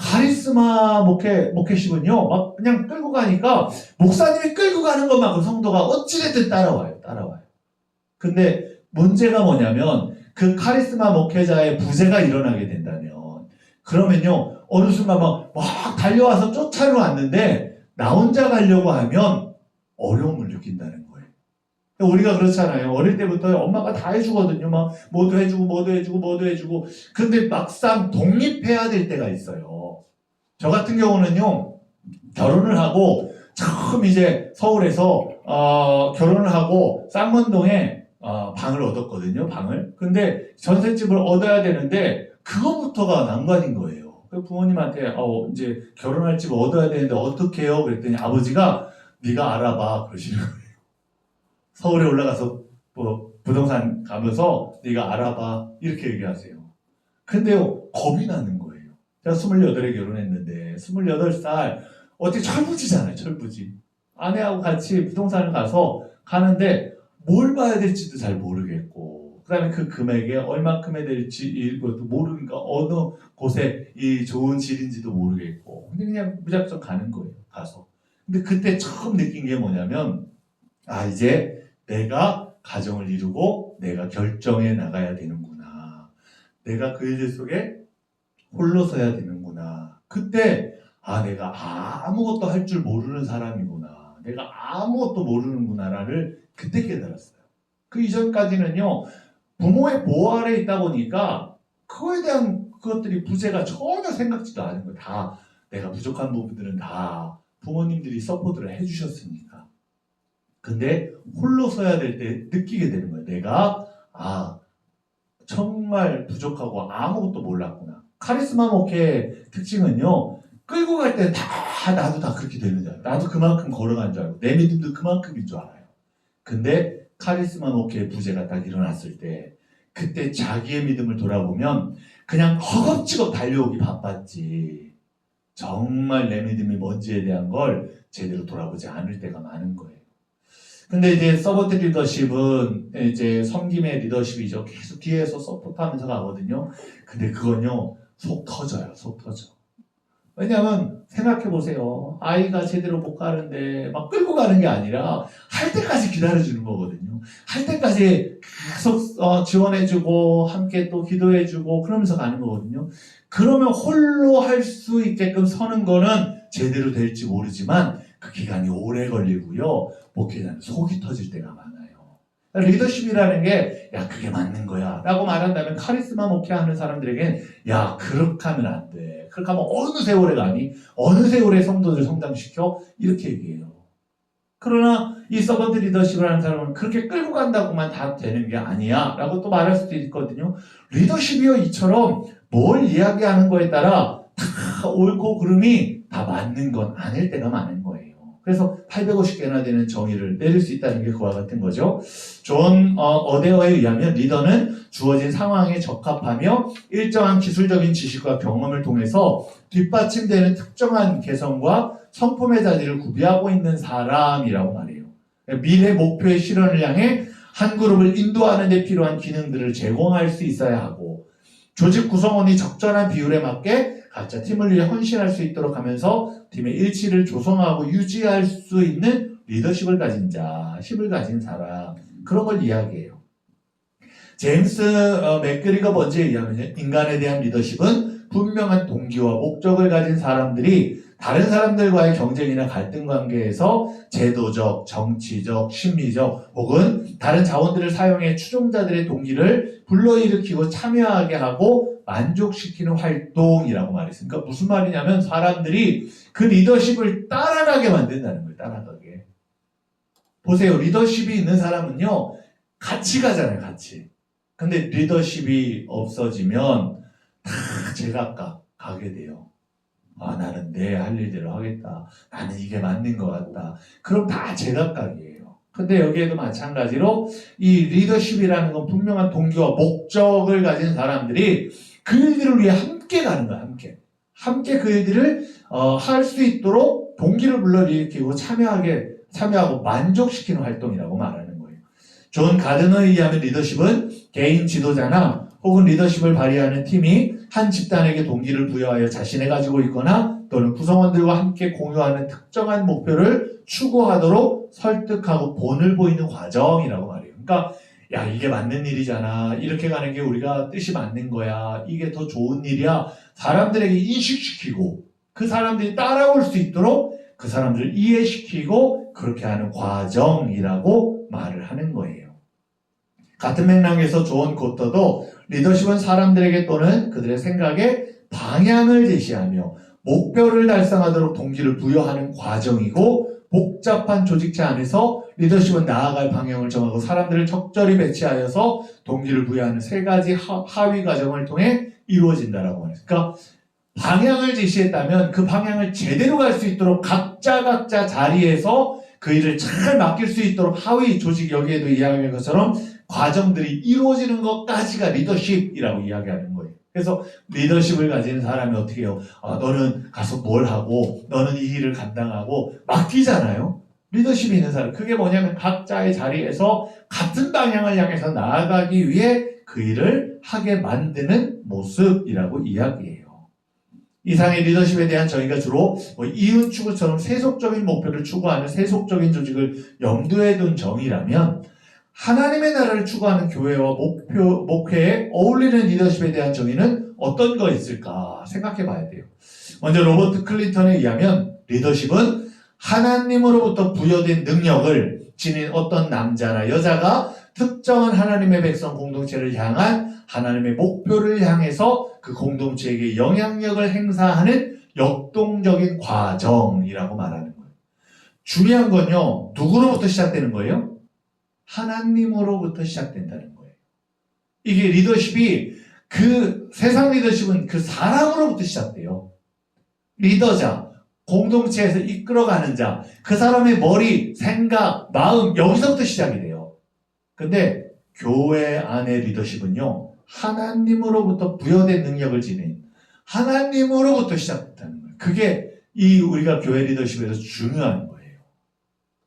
카리스마 목회식은요, 막 그냥 끌고 가니까 목사님이 끌고 가는 것만큼 성도가 어찌됐든 따라와요. 근데 문제가 뭐냐면 그 카리스마 목회자의 부재가 일어나게 된다면 그러면요, 어느 순간 막 달려와서 쫓아왔는데 나 혼자 가려고 하면 어려움을 느낀다는 거예요. 우리가 그렇잖아요. 어릴 때부터 엄마가 다 해주거든요. 막 뭐도 해주고. 근데 막상 독립해야 될 때가 있어요. 저 같은 경우는요, 결혼을 하고 처음 이제 서울에서 결혼을 하고 쌍문동에 방을 얻었거든요. 근데 전셋집을 얻어야 되는데 그거부터가 난관인 거예요. 부모님한테 이제 결혼할 집 얻어야 되는데 어떻게 해요? 그랬더니 아버지가 네가 알아봐 그러시는 거예요. 서울에 올라가서 뭐 부동산 가면서 네가 알아봐 이렇게 얘기하세요. 근데요, 겁이 나는 거예요. 제가 28에 결혼했는데 28살 어떻게 철부지잖아요. 아내하고 같이 부동산을 가는데 뭘 봐야 될지도 잘 모르겠고 그 다음에 그 금액에 얼마큼에 될지 이것도 모르니까 어느 곳에 이 좋은 질인지도 모르겠고 근데 그냥 무작정 가는 거예요. 가서. 근데 그때 처음 느낀 게 뭐냐면 이제 내가 가정을 이루고 내가 결정해 나가야 되는구나. 내가 그 일들 속에 홀로 서야 되는구나. 그때 아, 내가 아무것도 할 줄 모르는 사람이구나. 내가 아무것도 모르는구나를 그때 깨달았어요. 그 이전까지는요, 부모의 보호 아래에 있다 보니까 그거에 대한 그것들이 부재가 전혀 생각지도 않은 거예요. 다 내가 부족한 부분들은 다 부모님들이 서포트를 해주셨으니까. 근데 홀로 서야 될 때 느끼게 되는 거예요. 내가 정말 부족하고 아무것도 몰랐구나. 카리스마 목회의 특징은요, 끌고 갈 때 나도 다 그렇게 되는 줄 알아요. 나도 그만큼 걸어간 줄 알고 내 믿음도 그만큼인 줄 알아요. 근데 카리스마 목회의 부재가 딱 일어났을 때 그때 자기의 믿음을 돌아보면 그냥 허겁지겁 달려오기 바빴지 정말 내 믿음이 뭔지에 대한 걸 제대로 돌아보지 않을 때가 많은 거예요. 근데 이제 서번트 리더십은 이제 섬김의 리더십이죠. 계속 뒤에서 서포트하면서 가거든요. 근데 그건요, 속 터져요. 속 터져. 왜냐하면 생각해보세요. 아이가 제대로 못 가는데 막 끌고 가는 게 아니라 할 때까지 기다려주는 거거든요. 할 때까지 계속 지원해주고 함께 또 기도해주고 그러면서 가는 거거든요. 그러면 홀로 할 수 있게끔 서는 거는 제대로 될지 모르지만 그 기간이 오래 걸리고요. 목회자는 속이 터질 때가 많아요. 리더십이라는 게 야 그게 맞는 거야 라고 말한다면 카리스마 목회하는 사람들에겐 야 그렇게 하면 안 돼. 그렇게 하면 어느 세월에 가니? 어느 세월에 성도들 성장시켜? 이렇게 얘기해요. 그러나 이 서번트 리더십을 하는 사람은 그렇게 끌고 간다고만 다 되는 게 아니야 라고 또 말할 수도 있거든요. 리더십이요 이처럼 뭘 이야기하는 거에 따라 다 옳고 그름이 다 맞는 건 아닐 때가 많은 거예요. 그래서 850개나 되는 정의를 내릴 수 있다는 게 그와 같은 거죠. 존 어데어에 의하면 리더는 주어진 상황에 적합하며 일정한 기술적인 지식과 경험을 통해서 뒷받침되는 특정한 개성과 성품의 자질을 구비하고 있는 사람이라고 말해요. 미래 목표의 실현을 향해 한 그룹을 인도하는 데 필요한 기능들을 제공할 수 있어야 하고 조직 구성원이 적절한 비율에 맞게 각자 팀을 위해 헌신할 수 있도록 하면서 팀의 일치를 조성하고 유지할 수 있는 리더십을 가진 자, 힘을 가진 사람, 그런 걸 이야기해요. 제임스 맥그리거 번지에 의하면 인간에 대한 리더십은 분명한 동기와 목적을 가진 사람들이 다른 사람들과의 경쟁이나 갈등 관계에서 제도적, 정치적, 심리적 혹은 다른 자원들을 사용해 추종자들의 동기를 불러일으키고 참여하게 하고 만족시키는 활동이라고 말했어요. 그러니까 무슨 말이냐면 사람들이 그 리더십을 따라가게 만든다는 거예요. 따라가게. 보세요. 리더십이 있는 사람은요. 같이 가잖아요. 같이. 근데 리더십이 없어지면 다 제각각 가게 돼요. 나는 내 할 일대로 하겠다. 나는 이게 맞는 것 같다. 그럼 다 제각각이에요. 근데 여기에도 마찬가지로 이 리더십이라는 건 분명한 동기와 목적을 가진 사람들이 그 일들을 위해 함께 가는 거야. 함께 그 일들을 할 수 있도록 동기를 불러일으키고 참여하고 만족시키는 활동이라고 말하는 거예요. 존 가드너에 의하면 리더십은 개인 지도자나 혹은 리더십을 발휘하는 팀이 한 집단에게 동기를 부여하여 자신이 가지고 있거나 또는 구성원들과 함께 공유하는 특정한 목표를 추구하도록 설득하고 본을 보이는 과정이라고 말해요. 그러니까 야 이게 맞는 일이잖아. 이렇게 가는 게 우리가 뜻이 맞는 거야. 이게 더 좋은 일이야. 사람들에게 인식시키고 그 사람들이 따라올 수 있도록 그 사람들을 이해시키고 그렇게 하는 과정이라고 말을 하는 거예요. 같은 맥락에서 존 고터도 리더십은 사람들에게 또는 그들의 생각에 방향을 제시하며 목표를 달성하도록 동기를 부여하는 과정이고 복잡한 조직체 안에서 리더십은 나아갈 방향을 정하고 사람들을 적절히 배치하여서 동기를 부여하는 세 가지 하위 과정을 통해 이루어진다라고 말해요. 그러니까 방향을 제시했다면 그 방향을 제대로 갈 수 있도록 각자 자리에서 그 일을 잘 맡길 수 있도록 하위 조직 여기에도 이야기한 것처럼 과정들이 이루어지는 것까지가 리더십이라고 이야기하는 거예요. 그래서 리더십을 가진 사람이 어떻게 해요? 너는 가서 뭘 하고 너는 이 일을 감당하고 맡기잖아요. 리더십이 있는 사람. 그게 뭐냐면 각자의 자리에서 같은 방향을 향해서 나아가기 위해 그 일을 하게 만드는 모습이라고 이야기해요. 이상의 리더십에 대한 정의가 주로 이윤 추구처럼 세속적인 목표를 추구하는 세속적인 조직을 염두에 둔 정의라면 하나님의 나라를 추구하는 교회와 목회에 어울리는 리더십에 대한 정의는 어떤 거 있을까 생각해 봐야 돼요. 먼저 로버트 클린턴에 의하면 리더십은 하나님으로부터 부여된 능력을 지닌 어떤 남자나 여자가 특정한 하나님의 백성 공동체를 향한 하나님의 목표를 향해서 그 공동체에게 영향력을 행사하는 역동적인 과정이라고 말하는 거예요. 중요한 건요, 누구로부터 시작되는 거예요? 하나님으로부터 시작된다는 거예요. 이게 리더십이 세상 리더십은 그 사람으로부터 시작돼요. 리더자, 공동체에서 이끌어가는 자, 그 사람의 머리, 생각, 마음, 여기서부터 시작이 돼요. 근데 교회 안의 리더십은요, 하나님으로부터 부여된 능력을 지닌 하나님으로부터 시작된다는 거예요. 그게 우리가 교회 리더십에서 중요한 거예요.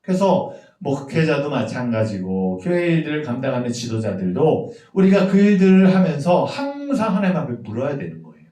그래서 목회자도 마찬가지고 교회 일들을 감당하는 지도자들도 우리가 그 일들을 하면서 항상 하나님 앞에 물어야 되는 거예요.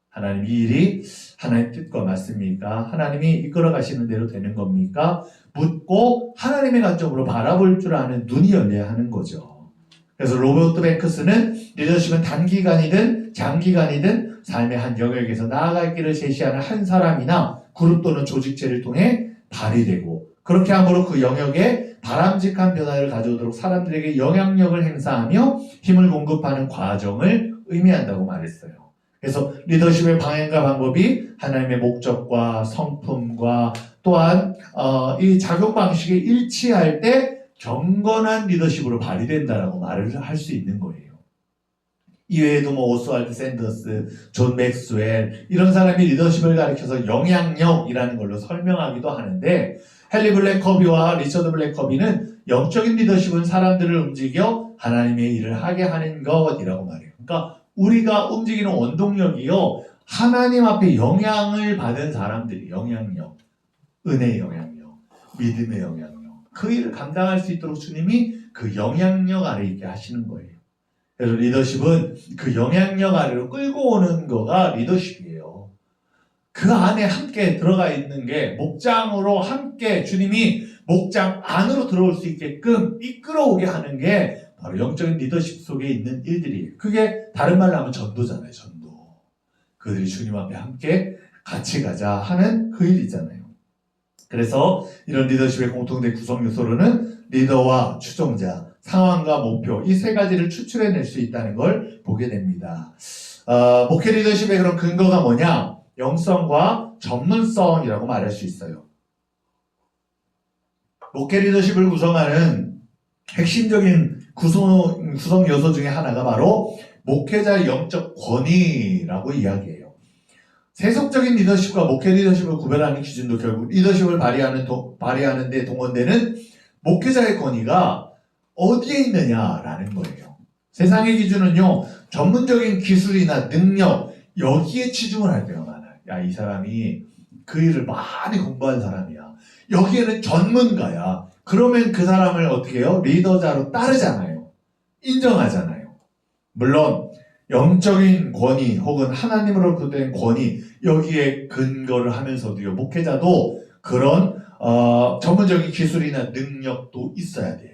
하나님, 이 일이 하나님의 뜻과 맞습니까? 하나님이 이끌어 가시는 대로 되는 겁니까? 묻고 하나님의 관점으로 바라볼 줄 아는 눈이 열려야 하는 거죠. 그래서 로버트 뱅크스는 리더십은 단기간이든 장기간이든 삶의 한 영역에서 나아갈 길을 제시하는 한 사람이나 그룹 또는 조직체를 통해 발휘되고, 그렇게 함으로 그 영역에 바람직한 변화를 가져오도록 사람들에게 영향력을 행사하며 힘을 공급하는 과정을 의미한다고 말했어요. 그래서 리더십의 방향과 방법이 하나님의 목적과 성품과 또한 이 작용 방식에 일치할 때 경건한 리더십으로 발휘된다라고 말을 할 수 있는 거예요. 이외에도 오스왈드 샌더스, 존 맥스웰 이런 사람이 리더십을 가리켜서 영향력이라는 걸로 설명하기도 하는데, 헨리 블랙커비와 리처드 블랙커비는 영적인 리더십은 사람들을 움직여 하나님의 일을 하게 하는 것이라고 말해요. 그러니까 우리가 움직이는 원동력이요, 하나님 앞에 영향을 받은 사람들이 영향력, 은혜의 영향력, 믿음의 영향력, 그 일을 감당할 수 있도록 주님이 그 영향력 아래 있게 하시는 거예요. 그래서 리더십은 그 영향력 아래로 끌고 오는 거가 리더십이에요. 그 안에 함께 들어가 있는 게 목장으로 함께 주님이 목장 안으로 들어올 수 있게끔 이끌어오게 하는 게 바로 영적인 리더십 속에 있는 일들이에요. 그게 다른 말로 하면 전도잖아요. 전도. 그들이 주님 앞에 함께 같이 가자 하는 그 일이잖아요. 그래서 이런 리더십의 공통된 구성 요소로는 리더와 추종자, 상황과 목표, 이 세 가지를 추출해낼 수 있다는 걸 보게 됩니다. 목회 리더십의 그런 근거가 뭐냐? 영성과 전문성이라고 말할 수 있어요. 목회 리더십을 구성하는 핵심적인 구성 요소 중에 하나가 바로 목회자의 영적 권위라고 이야기해요. 세속적인 리더십과 목회 리더십을 구별하는 기준도 결국 리더십을 발휘하는 데 동원되는 목회자의 권위가 어디에 있느냐라는 거예요. 세상의 기준은요, 전문적인 기술이나 능력, 여기에 치중을 할 때가 많아요. 야, 이 사람이 그 일을 많이 공부한 사람이야. 여기에는 전문가야. 그러면 그 사람을 어떻게 해요? 리더자로 따르잖아요. 인정하잖아요. 물론 영적인 권위 혹은 하나님으로부터 된 권위, 여기에 근거를 하면서도요, 목회자도 그런 전문적인 기술이나 능력도 있어야 돼요.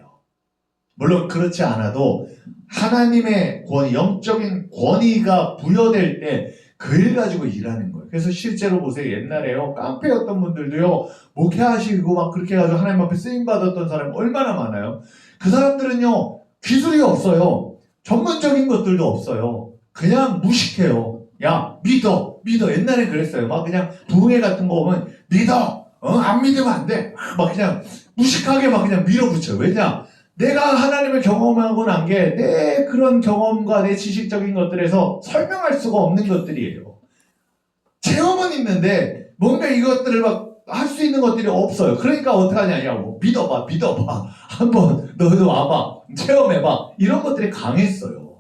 물론 그렇지 않아도 하나님의 권위, 영적인 권위가 부여될 때 그 일 가지고 일하는 거예요. 그래서 실제로 보세요. 옛날에요, 깡패였던 분들도요, 목회하시고 막 그렇게 해가지고 하나님 앞에 쓰임받았던 사람이 얼마나 많아요. 그 사람들은요, 기술이 없어요. 전문적인 것들도 없어요. 그냥 무식해요. 야, 믿어. 옛날에 그랬어요. 막 그냥 부흥회 같은 거 오면 믿어. 안 믿으면 안 돼. 막 그냥 무식하게 막 그냥 밀어붙여요. 왜냐? 내가 하나님을 경험하고 난 게 내 그런 경험과 내 지식적인 것들에서 설명할 수가 없는 것들이에요. 체험은 있는데 뭔가 이것들을 막 할 수 있는 것들이 없어요. 그러니까 어떡하냐고. 믿어봐. 한번 너희도 와봐. 체험해봐. 이런 것들이 강했어요.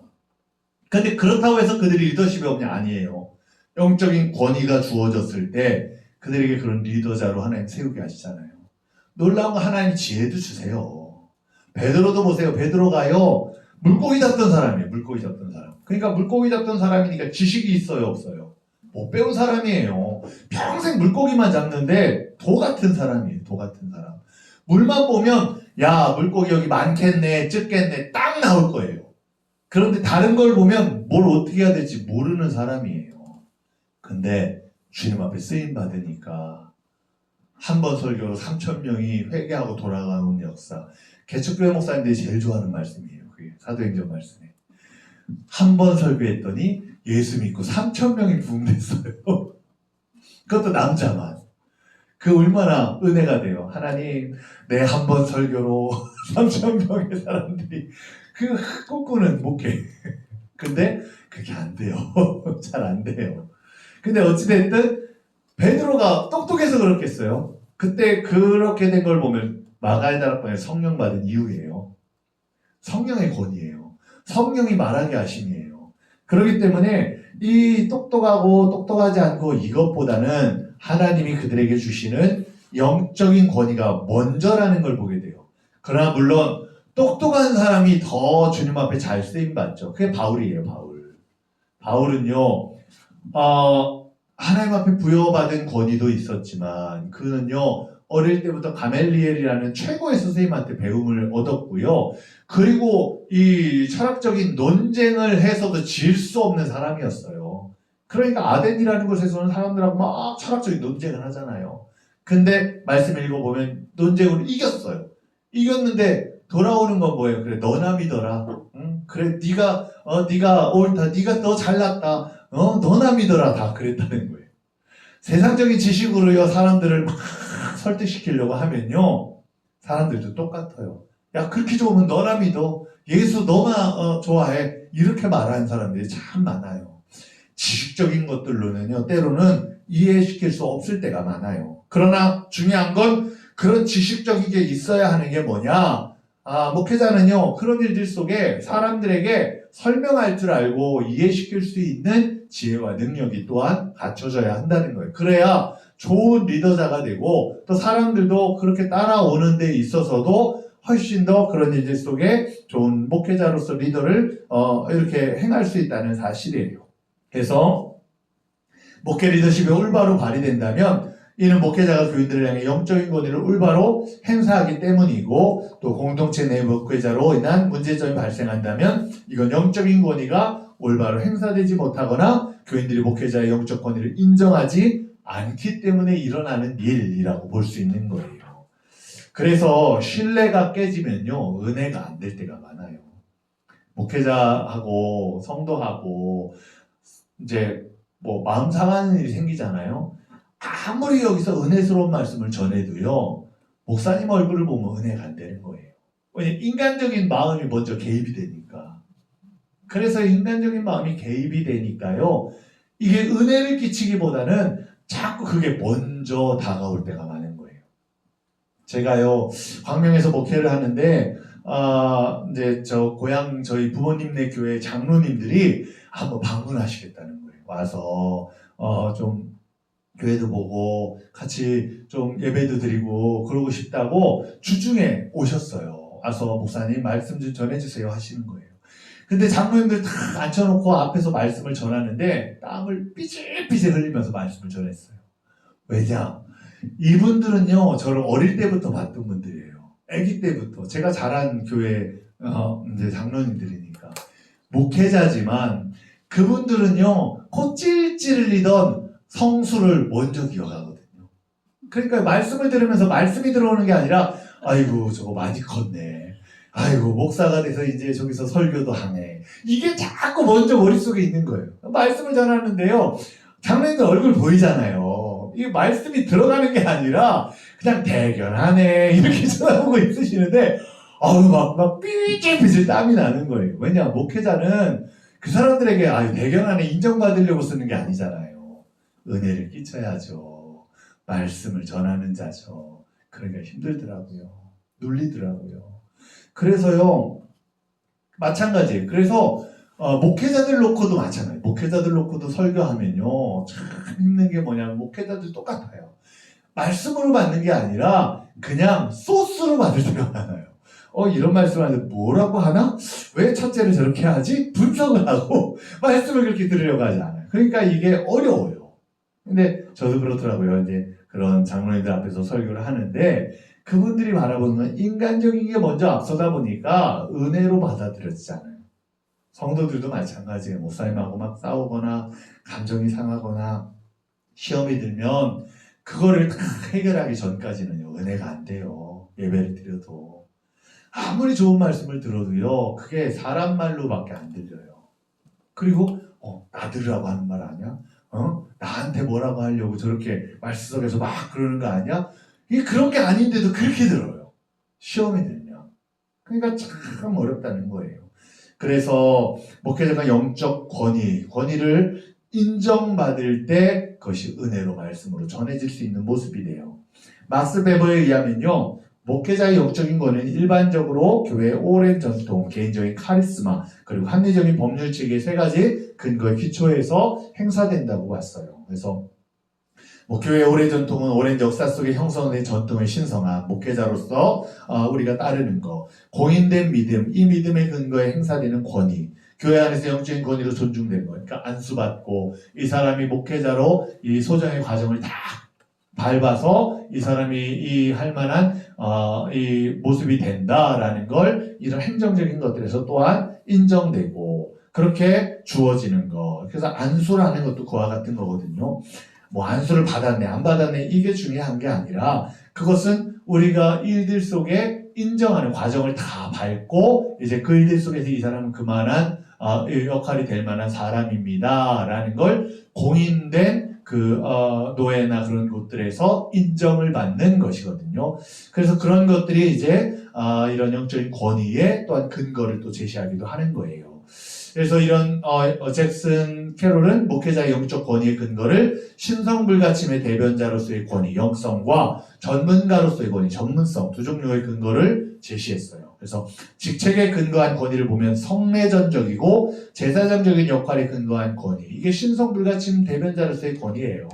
근데 그렇다고 해서 그들이 리더십이 없냐? 아니에요. 영적인 권위가 주어졌을 때 그들에게 그런 리더자로 하나님 세우게 하시잖아요. 놀라운 건 하나님 지혜도 주세요. 베드로도 보세요. 베드로가요, 물고기 잡던 사람이에요. 물고기 잡던 사람. 그러니까 물고기 잡던 사람이니까 지식이 있어요, 없어요? 못 배운 사람이에요. 평생 물고기만 잡는데 도 같은 사람이에요. 도 같은 사람. 물만 보면 야, 물고기 여기 많겠네, 적겠네 딱 나올 거예요. 그런데 다른 걸 보면 뭘 어떻게 해야 될지 모르는 사람이에요. 근데 주님 앞에 쓰임 받으니까 한 번 설교로 3,000명이 회개하고 돌아가는 역사. 개척교회 목사님들이 제일 좋아하는 말씀이에요. 그게 사도행전 말씀에. 한 번 설교했더니 예수 믿고 3,000명이 부흥됐어요. 그것도 남자만. 그 얼마나 은혜가 돼요. 하나님, 내 한 번 설교로 3,000명의 사람들이 그 꿈꾸는 목회. 근데 그게 안 돼요. 잘 안 돼요. 근데 어찌됐든 베드로가 똑똑해서 그렇겠어요. 그때 그렇게 된 걸 보면 마가의 다락방에 성령 받은 이유예요. 성령의 권위예요. 성령이 말하게 하심이에요. 그렇기 때문에 이 똑똑하고 똑똑하지 않고 이것보다는 하나님이 그들에게 주시는 영적인 권위가 먼저라는 걸 보게 돼요. 그러나 물론 똑똑한 사람이 더 주님 앞에 잘 쓰임받죠. 그게 바울이에요. 바울은요 하나님 앞에 부여받은 권위도 있었지만 그는요 어릴 때부터 가멜리엘이라는 최고의 선생님한테 배움을 얻었고요. 그리고 이 철학적인 논쟁을 해서도 질 수 없는 사람이었어요. 그러니까 아덴이라는 곳에서는 사람들하고 막 철학적인 논쟁을 하잖아요. 근데 말씀 읽어보면 논쟁으로 이겼어요. 이겼는데 돌아오는 건 뭐예요? 그래 너나 믿어라. 응? 그래 네가 옳다. 네가 더 잘났다. 너나 믿어라. 다 그랬다는 거예요. 세상적인 지식으로요 사람들을 막 설득시키려고 하면요 사람들도 똑같아요. 야 그렇게 좋으면 너나 믿어. 예수 너나 좋아해. 이렇게 말하는 사람들이 참 많아요. 지식적인 것들로는요 때로는 이해시킬 수 없을 때가 많아요. 그러나 중요한 건 그런 지식적인 게 있어야 하는 게 뭐냐? 목회자는요 그런 일들 속에 사람들에게 설명할 줄 알고 이해시킬 수 있는 지혜와 능력이 또한 갖춰져야 한다는 거예요. 그래야 좋은 리더자가 되고 또 사람들도 그렇게 따라오는 데 있어서도 훨씬 더 그런 일들 속에 좋은 목회자로서 리더를 이렇게 행할 수 있다는 사실이에요. 그래서 목회 리더십이 올바로 발휘된다면 이는 목회자가 교인들을 향해 영적인 권위를 올바로 행사하기 때문이고 또 공동체 내 목회자로 인한 문제점이 발생한다면 이건 영적인 권위가 올바로 행사되지 못하거나 교인들이 목회자의 영적 권위를 인정하지 않기 때문에 일어나는 일이라고 볼 수 있는 거예요. 그래서 신뢰가 깨지면요 은혜가 안 될 때가 많아요. 목회자하고 성도하고 이제 뭐 마음 상하는 일이 생기잖아요. 아무리 여기서 은혜스러운 말씀을 전해도요 목사님 얼굴을 보면 은혜가 안 되는 거예요. 왜냐면 인간적인 마음이 먼저 개입이 되니까. 그래서 인간적인 마음이 개입이 되니까요 이게 은혜를 끼치기보다는 자꾸 그게 먼저 다가올 때가 많은 거예요. 제가요 광명에서 목회를 하는데 이제 저 고향 저희 부모님네 교회 장로님들이 한번 방문하시겠다는 거예요. 와서 좀 교회도 보고 같이 좀 예배도 드리고 그러고 싶다고 주중에 오셨어요. 와서 목사님 말씀 좀 전해주세요 하시는 거예요. 근데 장로님들 다 앉혀놓고 앞에서 말씀을 전하는데 땀을 삐질삐질 흘리면서 말씀을 전했어요. 왜냐? 이분들은요 저를 어릴 때부터 봤던 분들이에요. 아기 때부터 제가 자란 교회 이제 장로님들이니까 목회자지만 그분들은요 코 찔찔 흘리던 성수를 먼저 기억하거든요. 그러니까 말씀을 들으면서 말씀이 들어오는 게 아니라 아이고 저거 많이 컸네. 아이고 목사가 돼서 이제 저기서 설교도 하네. 이게 자꾸 먼저 머릿속에 있는 거예요. 말씀을 전하는데요. 장로님들 얼굴 보이잖아요. 이 말씀이 들어가는 게 아니라 그냥 대견하네 이렇게 쳐다보고 있으시는데 막 삐질삐질 땀이 나는 거예요. 왜냐 목회자는 그 사람들에게 대견하네 인정받으려고 쓰는 게 아니잖아요. 은혜를 끼쳐야죠. 말씀을 전하는 자죠. 그러니까 힘들더라고요. 눌리더라고요. 그래서요 마찬가지예요. 그래서 목회자들 놓고도 마찬가지예요. 목회자들 놓고도 설교하면요 참 힘든 게 뭐냐면 목회자들 똑같아요. 말씀으로 받는 게 아니라 그냥 소스로 받을 때가 많아요. 이런 말씀 하는데 뭐라고 하나? 왜 첫째를 저렇게 하지? 분석을 하고 말씀을 그렇게 들으려고 하지 않아요. 그러니까 이게 어려워요. 근데 저도 그렇더라고요. 이제 그런 장로님들 앞에서 설교를 하는데 그분들이 바라보는 건 인간적인 게 먼저 앞서다 보니까 은혜로 받아들여지잖아요. 성도들도 마찬가지예요. 목사님하고 막 싸우거나 감정이 상하거나 시험이 들면 그거를 다 해결하기 전까지는요, 은혜가 안 돼요. 예배를 드려도. 아무리 좋은 말씀을 들어도요, 그게 사람 말로밖에 안 들려요. 그리고 나 들으라고 하는 말 아니야? 나한테 뭐라고 하려고 저렇게 말씀 속에서 막 그러는 거 아니야? 이게 그런 게 아닌데도 그렇게 들어요. 시험이 들면. 그러니까 참 어렵다는 거예요. 그래서 목회자가 영적 권위를 인정받을 때 그것이 은혜로 말씀으로 전해질 수 있는 모습이 돼요. 막스 베버에 의하면요, 목회자의 영적인 권위는 일반적으로 교회의 오랜 전통, 개인적인 카리스마, 그리고 합리적인 법률 체계의 세 가지 근거에 기초해서 행사된다고 봤어요. 그래서 교회의 오랜 전통은 오랜 역사 속에 형성된 전통의 신성함, 목회자로서 우리가 따르는 것, 공인된 믿음, 이 믿음의 근거에 행사되는 권위, 교회 안에서 영적인 권위로 존중되는 것, 그러니까 안수받고 이 사람이 목회자로 이 소정의 과정을 다 밟아서 이 사람이 이 할 만한 이 모습이 된다라는 걸 이런 행정적인 것들에서 또한 인정되고 그렇게 주어지는 것. 그래서 안수라는 것도 그와 같은 거거든요. 뭐 안수를 받았네 안 받았네 이게 중요한 게 아니라 그것은 우리가 일들 속에 인정하는 과정을 다 밟고 이제 그 일들 속에서 이 사람은 그만한 역할이 될 만한 사람입니다 라는 걸 공인된 노예나 그런 곳들에서 인정을 받는 것이거든요. 그래서 그런 것들이 이제 이런 영적인 권위에 또한 근거를 또 제시하기도 하는 거예요. 그래서 이런 잭슨 캐롤은 목회자의 영적 권위의 근거를 신성불가침의 대변자로서의 권위, 영성과 전문가로서의 권위, 전문성 두 종류의 근거를 제시했어요. 그래서 직책에 근거한 권위를 보면 성례전적이고 제사장적인 역할에 근거한 권위, 이게 신성불가침 대변자로서의 권위예요.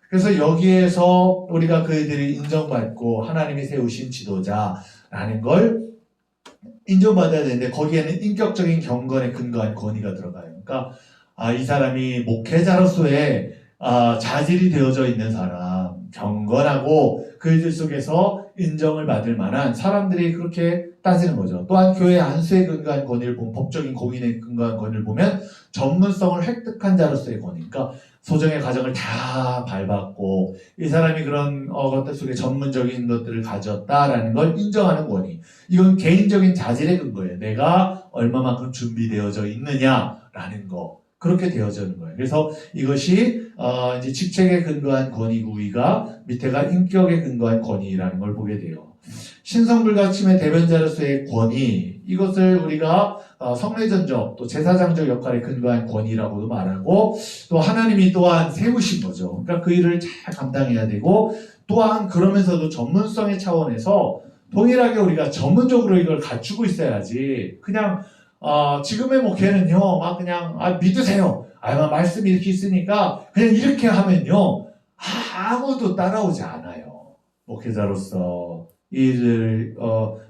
그래서 여기에서 우리가 그들이 인정받고 하나님이 세우신 지도자라는 걸 인정받아야 되는데 거기에는 인격적인 경건에 근거한 권위가 들어가요. 그러니까 이 사람이 목회자로서의 자질이 되어져 있는 사람, 경건하고 그들 속에서 인정을 받을 만한 사람들이 그렇게 따지는 거죠. 또한 교회 안수에 근거한 권위를 보면 법적인 공인에 근거한 권위를 보면 전문성을 획득한 자로서의 권위. 그러니까 소정의 과정을 다 밟았고 이 사람이 그런 것들 속에 전문적인 것들을 가졌다라는 걸 인정하는 권위. 이건 개인적인 자질의 근거예요. 내가 얼마만큼 준비되어져 있느냐라는 거. 그렇게 되어지는 거예요. 그래서 이것이 이제 직책에 근거한 권위고 위가 밑에가 인격에 근거한 권위라는 걸 보게 돼요. 신성불가침의 대변자로서의 권위, 이것을 우리가 성례전적 또 제사장적 역할에 근거한 권위라고도 말하고 또 하나님이 또한 세우신 거죠. 그러니까 그 일을 잘 감당해야 되고 또한 그러면서도 전문성의 차원에서 동일하게 우리가 전문적으로 이걸 갖추고 있어야지 그냥 지금의 목회는요, 막 그냥, 믿으세요. 말씀이 이렇게 있으니까, 그냥 이렇게 하면요, 아무도 따라오지 않아요. 목회자로서. 일을,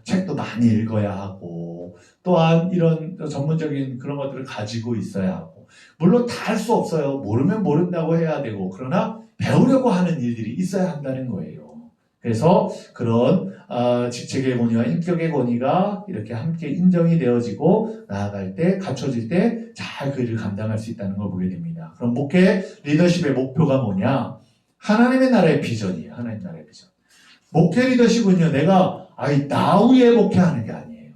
책도 많이 읽어야 하고, 또한 이런 전문적인 그런 것들을 가지고 있어야 하고, 물론 다 할 수 없어요. 모르면 모른다고 해야 되고, 그러나 배우려고 하는 일들이 있어야 한다는 거예요. 그래서 그런 직책의 권위와 인격의 권위가 이렇게 함께 인정이 되어지고 나아갈 때 갖춰질 때 잘 그 일을 감당할 수 있다는 걸 보게 됩니다. 그럼 목회 리더십의 목표가 뭐냐? 하나님의 나라의 비전이에요. 하나님 나라의 비전. 목회 리더십은요, 내가 나 위에 목회하는 게 아니에요.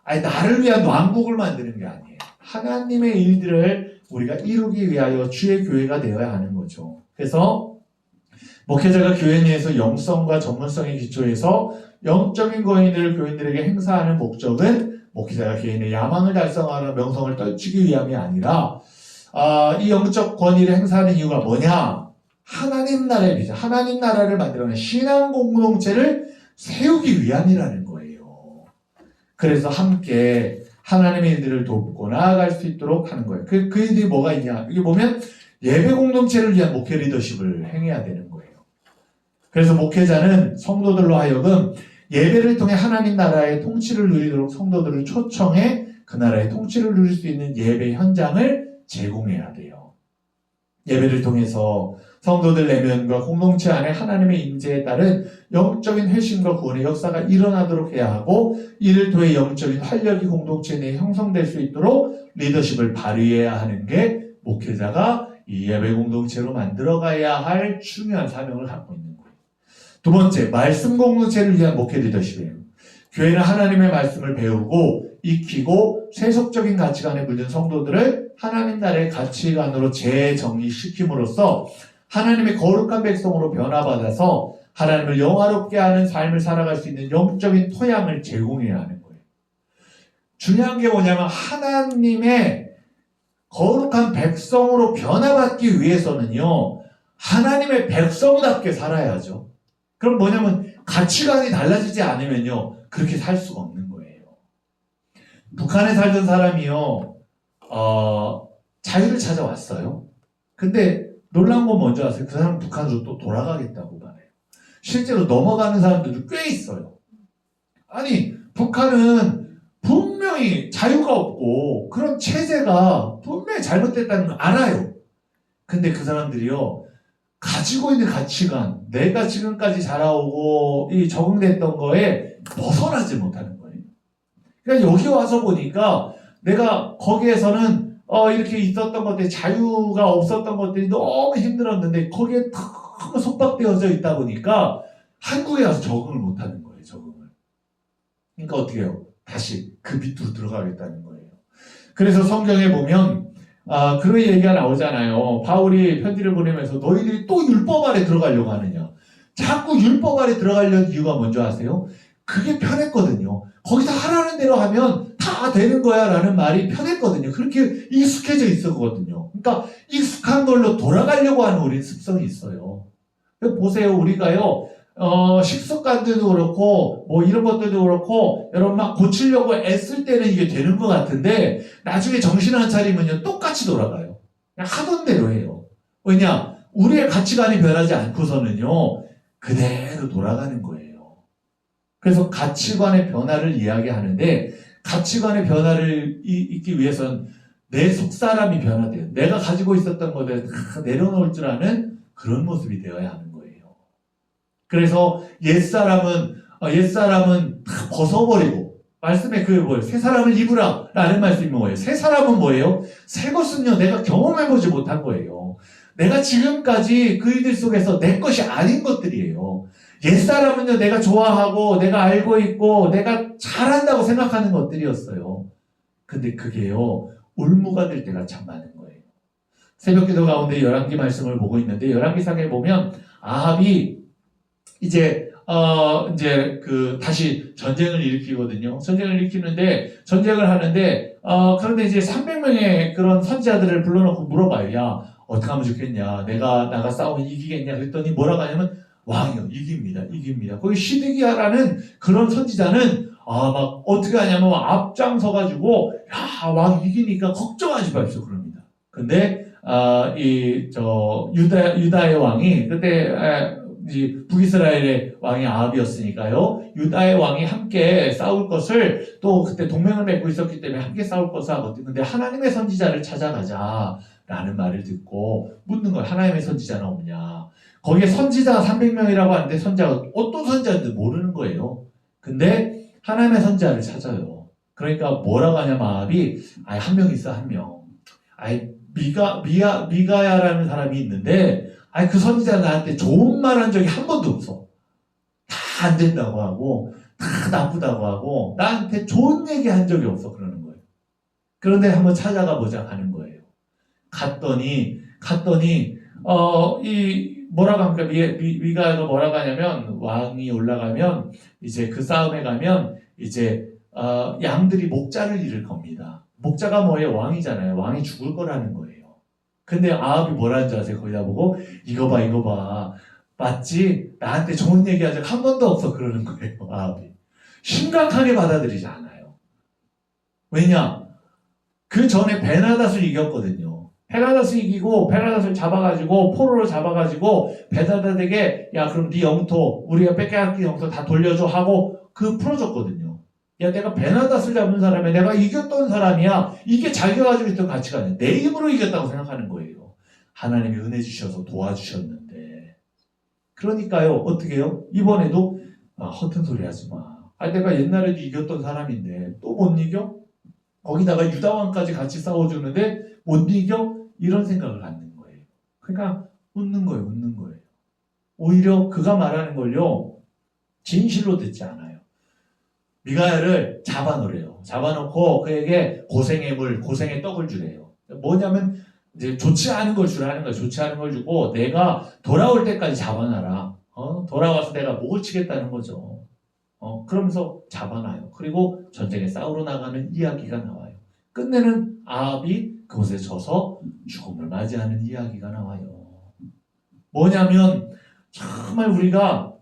나를 위한 왕국을 만드는 게 아니에요. 하나님의 일들을 우리가 이루기 위하여 주의 교회가 되어야 하는 거죠. 그래서 목회자가 교회 내에서 영성과 전문성에 기초해서 영적인 권위를 교인들에게 행사하는 목적은 목회자가 개인의 야망을 달성하는 명성을 떨치기 위함이 아니라 이 영적 권위를 행사하는 이유가 뭐냐? 하나님 나라의 비전, 하나님 나라를 만들어내는 신앙 공동체를 세우기 위함이라는 거예요. 그래서 함께 하나님의 일들을 돕고 나아갈 수 있도록 하는 거예요. 그 일들이 뭐가 있냐? 여기 보면 예배 공동체를 위한 목회 리더십을 행해야 되는 거예요. 그래서 목회자는 성도들로 하여금 예배를 통해 하나님 나라의 통치를 누리도록 성도들을 초청해 그 나라의 통치를 누릴 수 있는 예배 현장을 제공해야 돼요. 예배를 통해서 성도들 내면과 공동체 안에 하나님의 임재에 따른 영적인 회심과 구원의 역사가 일어나도록 해야 하고, 이를 통해 영적인 활력이 공동체 내에 형성될 수 있도록 리더십을 발휘해야 하는 게 목회자가 이 예배 공동체로 만들어가야 할 중요한 사명을 갖고 있는 거예요. 두 번째, 말씀 공동체를 위한 목회 리더십이에요. 교회는 하나님의 말씀을 배우고 익히고 세속적인 가치관에 물든 성도들을 하나님 나라의 가치관으로 재정립시킴으로써 하나님의 거룩한 백성으로 변화받아서 하나님을 영화롭게 하는 삶을 살아갈 수 있는 영적인 토양을 제공해야 하는 거예요. 중요한 게 뭐냐면 하나님의 거룩한 백성으로 변화받기 위해서는요, 하나님의 백성답게 살아야죠. 그럼 뭐냐면 가치관이 달라지지 않으면요, 그렇게 살 수가 없는 거예요. 북한에 살던 사람이요, 자유를 찾아왔어요. 근데 놀라운 건 뭔지 아세요? 그 사람 북한으로 또 돌아가겠다고 말해요. 실제로 넘어가는 사람들도 꽤 있어요. 아니, 북한은 분명히 자유가 없고 그런 체제가 분명히 잘못됐다는 걸 알아요. 근데 그 사람들이요, 가지고 있는 가치관, 내가 지금까지 자라오고 적응됐던 거에 벗어나지 못하는 거예요. 그러니까 여기 와서 보니까 내가 거기에서는 이렇게 있었던 것들이, 자유가 없었던 것들이 너무 힘들었는데 거기에 너무 속박되어져 있다 보니까 한국에 와서 적응을 못하는 거예요. 적응을. 그러니까 어떻게 해요? 다시 그 밑으로 들어가겠다는 거예요. 그래서 성경에 보면 그런 얘기가 나오잖아요. 바울이 편지를 보내면서 너희들이 또 율법 아래 들어가려고 하느냐. 자꾸 율법 아래 들어가려는 이유가 뭔지 아세요? 그게 편했거든요. 거기서 하라는 대로 하면 다 되는 거야 라는 말이 편했거든요. 그렇게 익숙해져 있었거든요. 그러니까 익숙한 걸로 돌아가려고 하는 우리 습성이 있어요. 보세요. 우리가요, 식습관들도 그렇고 뭐 이런 것들도 그렇고 여러분 막 고치려고 애쓸 때는 이게 되는 것 같은데 나중에 정신 안 차리면요 똑같이 돌아가요. 그냥 하던 대로 해요. 왜냐? 우리의 가치관이 변하지 않고서는요 그대로 돌아가는 거예요. 그래서 가치관의 변화를 이야기하는데, 가치관의 변화를 있기 위해서는 내 속사람이 변화돼요. 내가 가지고 있었던 것을 다 내려놓을 줄 아는 그런 모습이 되어야 하는 거예요. 그래서 옛사람은 다 벗어버리고, 말씀에 그게 뭐예요? 새 사람을 입으라 라는 말씀이 뭐예요? 새 사람은 뭐예요? 새 것은요, 내가 경험해보지 못한 거예요. 내가 지금까지 그이들 속에서 내 것이 아닌 것들이에요. 옛사람은요, 내가 좋아하고 내가 알고 있고 내가 잘한다고 생각하는 것들이었어요. 근데 그게요, 올무가 될 때가 참 많은 거예요. 새벽기도 가운데 열왕기 말씀을 보고 있는데, 열왕기상에 보면 아합이 이제 다시 전쟁을 일으키거든요. 전쟁을 일으키는데, 전쟁을 하는데, 그런데 이제 300명의 그런 선지자들을 불러놓고 물어봐요. 야, 어떻게 하면 좋겠냐? 나가 싸우면 이기겠냐? 그랬더니 뭐라고 하냐면, 왕이요, 이깁니다. 거기 시드기야라는 그런 선지자는, 막 어떻게 하냐면, 앞장서가지고, 야, 왕 이기니까 걱정하지 마십시오. 그럽니다. 근데, 유다의 왕이, 그때, 북이스라엘의 왕이 아합이었으니까요. 유다의 왕이 함께 싸울 것을, 또 그때 동맹을 맺고 있었기 때문에 함께 싸울 것을 하거든요. 근데 하나님의 선지자를 찾아가자라는 말을 듣고 묻는 거예요. 하나님의 선지자는 없냐. 거기에 선지자가 300명이라고 하는데 선지자가 어떤 선지자인지 모르는 거예요. 근데 하나님의 선지자를 찾아요. 그러니까 뭐라고 하냐면 아합이, 한 명 있어, 한 명. 미가야라는 사람이 있는데, 그 선지자가 나한테 좋은 말 한 적이 한 번도 없어. 다 안 된다고 하고, 다 나쁘다고 하고, 나한테 좋은 얘기 한 적이 없어. 그러는 거예요. 그런데 한번 찾아가 보자 하는 거예요. 갔더니, 뭐라고 합니까? 미가야가 뭐라고 하냐면, 왕이 올라가면, 이제 그 싸움에 가면, 이제, 양들이 목자를 잃을 겁니다. 목자가 뭐예요? 왕이잖아요. 왕이 죽을 거라는 거예요. 근데 아합이 뭐라는 줄 아세요? 거기다 보고, 이거 봐. 맞지? 나한테 좋은 얘기 한 적 한 번도 없어. 그러는 거예요. 아합이. 심각하게 받아들이지 않아요. 왜냐? 그 전에 베나닷을 이겼거든요. 베나닷을 이기고, 베나닷을 잡아가지고, 포로로 잡아가지고, 베나닷에게, 야, 그럼 네 영토, 우리가 뺏겨갈 영토 다 돌려줘 하고, 풀어줬거든요. 야, 내가 베나닷을 잡은 사람이야. 내가 이겼던 사람이야. 이게 자기가 가지고 있던 가치가 아니야. 내 힘으로 이겼다고 생각하는 거예요. 하나님이 은혜 주셔서 도와주셨는데. 그러니까요, 어떻게 해요? 이번에도 허튼 소리 하지 마. 내가 옛날에도 이겼던 사람인데 또 못 이겨? 거기다가 유다왕까지 같이 싸워주는데 못 이겨? 이런 생각을 갖는 거예요. 그러니까 웃는 거예요, 웃는 거예요. 오히려 그가 말하는 걸요, 진실로 듣지 않아요. 미가야를 잡아놓으래요. 잡아놓고 그에게 고생의 물, 고생의 떡을 주래요. 뭐냐면 이제 좋지 않은 걸 주라는 거예요. 좋지 않은 걸 주고 내가 돌아올 때까지 잡아놔라. 돌아와서 내가 목을 치겠다는 거죠. 그러면서 잡아놔요. 그리고 전쟁에 싸우러 나가는 이야기가 나와요. 끝내는 아합이 그곳에 져서 죽음을 맞이하는 이야기가 나와요. 뭐냐면 정말 우리가